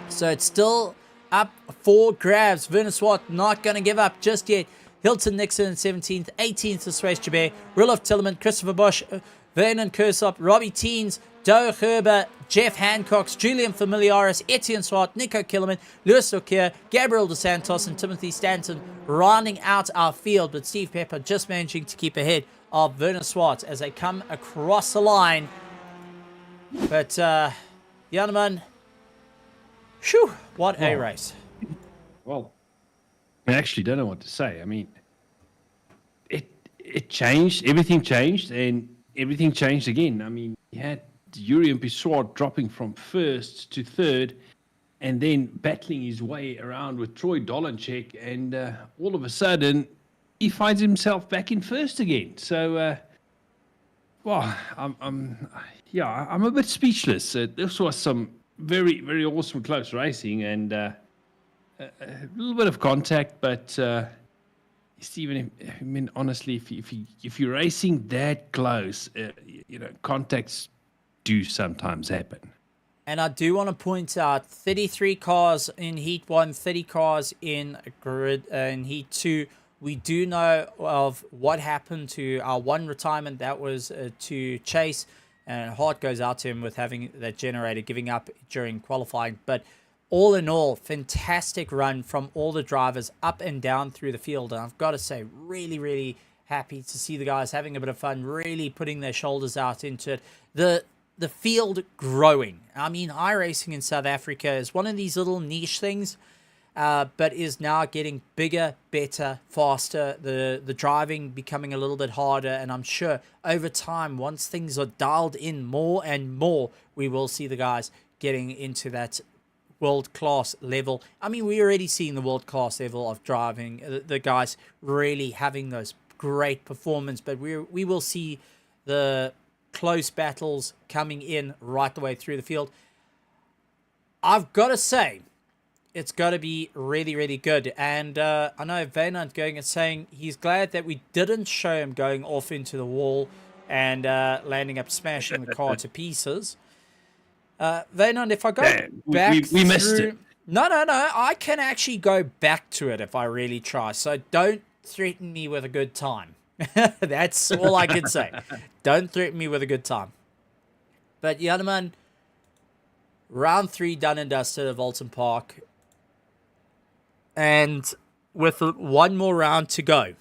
[SPEAKER 1] so it's still up for grabs. Werner Swart not going to give up just yet. Hilton Nixon in 17th. 18th is Race Joubert. Roloff Tillerman, Christopher Bosch, Vernon Kursop, Robbie Teens, Doe Herber, Jeff Hancox, Julian Familiaris, Etienne Swart, Nico Killerman, Lewis Lokier, Gabriel Dos Santos, and Timothy Stanton rounding out our field, but Steve Pepper just managing to keep ahead of Werner Swart as they come across the line. But, Janeman, whew, what a race.
[SPEAKER 2] Well, I actually don't know what to say. I mean, it changed, everything changed, and everything changed again. I mean, you had Jurien Piswart dropping from first to third and then battling his way around with Troy Dolenchik, and all of a sudden he finds himself back in first again. So well, I'm a bit speechless. This was some very, very awesome close racing, and a little bit of contact, but Stephen, I mean, honestly, if you're racing that close, contacts do sometimes happen.
[SPEAKER 1] And I do want to point out 33 cars in Heat 1, 30 cars in grid in Heat 2. We do know of what happened to our one retirement. That was to Chase, and heart goes out to him with having that generator giving up during qualifying. But all in all, fantastic run from all the drivers up and down through the field. And I've got to say, really, really happy to see the guys having a bit of fun, really putting their shoulders out into it. The field growing. I mean, iRacing in South Africa is one of these little niche things, but is now getting bigger, better, faster. The driving becoming a little bit harder, and I'm sure over time, once things are dialed in more and more, we will see the guys getting into that world-class level. I mean, we're already seeing the world-class level of driving, the guys really having those great performance, but we will see the close battles coming in right the way through the field. I've got to say, it's got to be really, really good. And I know Vainant going and saying he's glad that we didn't show him going off into the wall and landing up smashing the car to pieces. Vainant, if I go back
[SPEAKER 2] we missed it.
[SPEAKER 1] No, I can actually go back to it if I really try. So don't threaten me with a good time. That's all I can say. Don't threaten me with a good time. But Janeman, round 3 done and dusted of Oulton Park. And with one more round to go,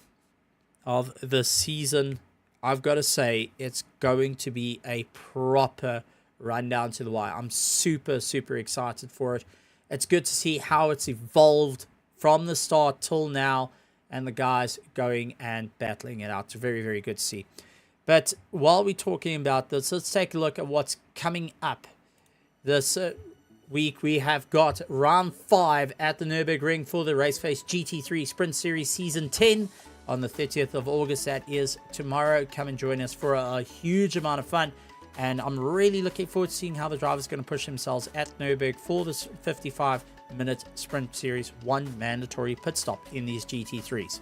[SPEAKER 1] of the season. I've got to say, it's going to be a proper rundown to the wire. I'm super, super excited for it. It's good to see how it's evolved from the start till now, and the guys going and battling it out. It's very, very good to see. But while we're talking about this, let's take a look at what's coming up this week. We have got round 5 at the Nürburgring for the Raceface GT3 Sprint Series Season 10 on the 30th of August. That is tomorrow. Come and join us for a huge amount of fun. And I'm really looking forward to seeing how the drivers are going to push themselves at Nürburgring for this 55-minute Sprint Series 1 mandatory pit stop in these GT3s.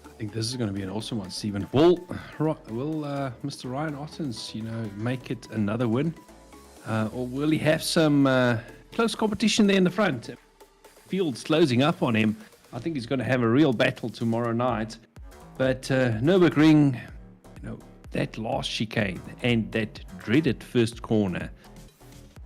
[SPEAKER 2] I think this is going to be an awesome one, Stephen. Will Mr. Ryan Ottens, make it another win? Or will he have some close competition there in the front? Field's closing up on him. I think he's going to have a real battle tomorrow night. But Nürburgring, that last chicane and that dreaded first corner,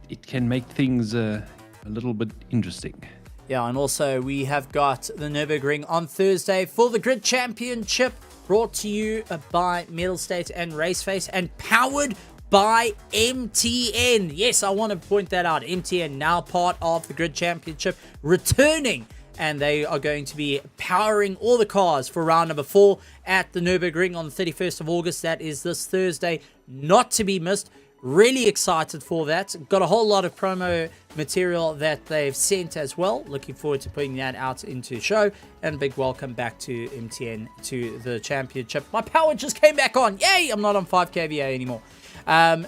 [SPEAKER 2] it can make things a little bit interesting.
[SPEAKER 1] Yeah, and also we have got the Nürburgring on Thursday for the Grid Championship, brought to you by Metal State and Raceface and powered by MTN. Yes, I want to point that out. MTN now part of the Grid Championship, returning, and they are going to be powering all the cars for round number 4 at the Nürburgring on the 31st of August. That is this Thursday, not to be missed. Really excited for that. Got a whole lot of promo material that they've sent as well. Looking forward to putting that out into show. And a big welcome back to MTN to the championship. My power just came back on. Yay! I'm not on 5 kVA anymore.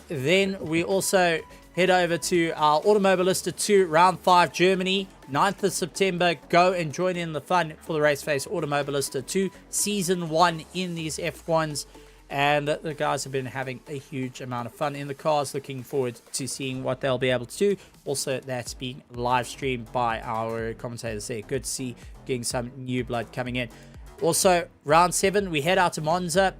[SPEAKER 1] Then we also head over to our Automobilista 2 Round 5 Germany, 9th of September. Go and join in the fun for the Raceface Automobilista 2 Season 1 in these F1s. And the guys have been having a huge amount of fun in the cars. Looking forward to seeing what they'll be able to do. Also, that's being live streamed by our commentators there. Good to see getting some new blood coming in. Also, round 7, we head out to Monza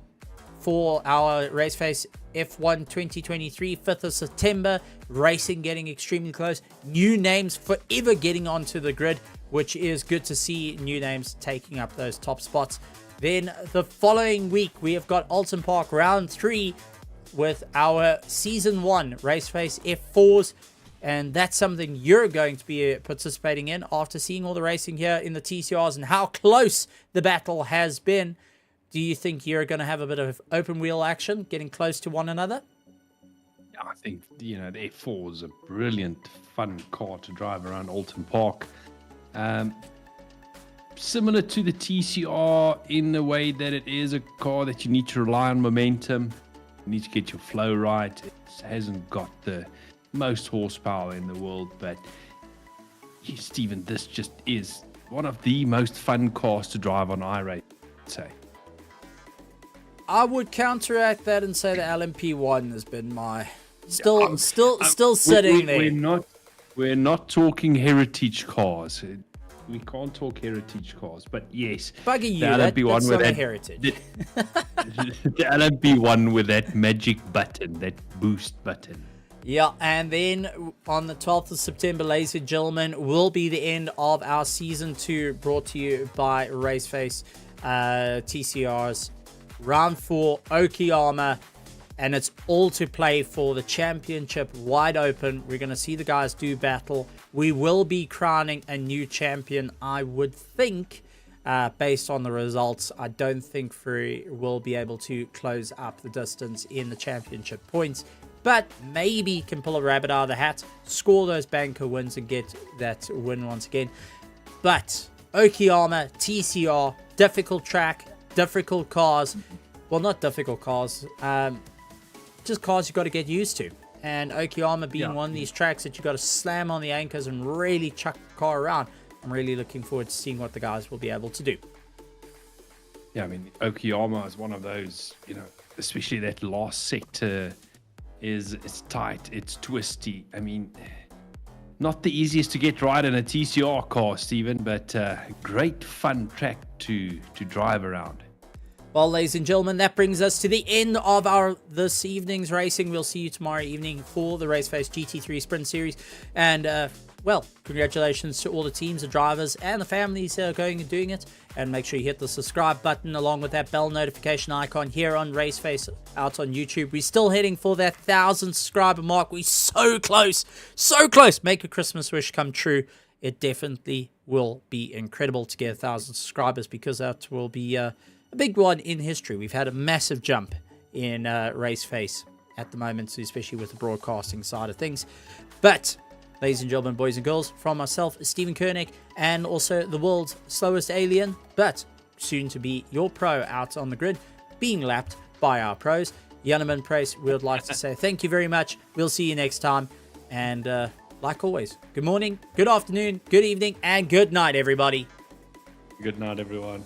[SPEAKER 1] for our Raceface F1 2023, 5th of September. Racing getting extremely close. New names forever getting onto the grid, which is good to see. New names taking up those top spots. Then the following week, we have got Oulton Park round 3 with our Season 1 Raceface F4s. And that's something you're going to be participating in after seeing all the racing here in the TCRs and how close the battle has been. Do you think you're going to have a bit of open wheel action, getting close to one another?
[SPEAKER 2] I think, the F4 is a brilliant, fun car to drive around Oulton Park. Similar to the TCR in the way that it is a car that you need to rely on momentum. You need to get your flow right. It hasn't got the most horsepower in the world, but Stephen, this just is one of the most fun cars to drive on iRace, I'd say.
[SPEAKER 1] I would counteract that and say the LMP1 has been my still sitting there.
[SPEAKER 2] We're not talking heritage cars. We can't talk heritage cars, but yes,
[SPEAKER 1] Buggy you,
[SPEAKER 2] the LMP1
[SPEAKER 1] that's
[SPEAKER 2] with
[SPEAKER 1] not a
[SPEAKER 2] that
[SPEAKER 1] heritage.
[SPEAKER 2] The LMP1 with that magic button, that boost button.
[SPEAKER 1] Yeah, and then on the 12th of September, ladies and gentlemen, will be the end of our Season 2, brought to you by Raceface TCRs. Round 4, Okayama, and it's all to play for the championship wide open. We're going to see the guys do battle. We will be crowning a new champion, I would think, based on the results. I don't think Fury will be able to close up the distance in the championship points, but maybe can pull a rabbit out of the hat, score those banker wins and get that win once again. But Okayama, TCR, difficult track, difficult cars. Well, not difficult cars, just cars you got to get used to. And Okayama being one of these tracks that you got to slam on the anchors and really chuck the car around. I'm really looking forward to seeing what the guys will be able to do.
[SPEAKER 2] Yeah, I mean, Okayama is one of those, especially that last sector it's tight, it's twisty. I mean, not the easiest to get right in a TCR car, Stephen, but great fun track to drive around.
[SPEAKER 1] Well, ladies and gentlemen, that brings us to the end of this evening's racing. We'll see you tomorrow evening for the Raceface GT3 Sprint Series. And well, congratulations to all the teams, the drivers, and the families that are going and doing it. And make sure you hit the subscribe button along with that bell notification icon here on Raceface out on YouTube. We're still heading for that 1,000 subscriber mark. We're so close, so close. Make a Christmas wish come true. It definitely will be incredible to get 1,000 subscribers, because that will be a big one in history. We've had a massive jump in Raceface at the moment, especially with the broadcasting side of things. But ladies and gentlemen, boys and girls, from myself, Stephen Koenig, and also the world's slowest alien, but soon to be your pro out on the grid, being lapped by our pros, Janneman Price, we would like to say thank you very much. We'll see you next time. And like always, good morning, good afternoon, good evening, and good night, everybody.
[SPEAKER 2] Good night, everyone.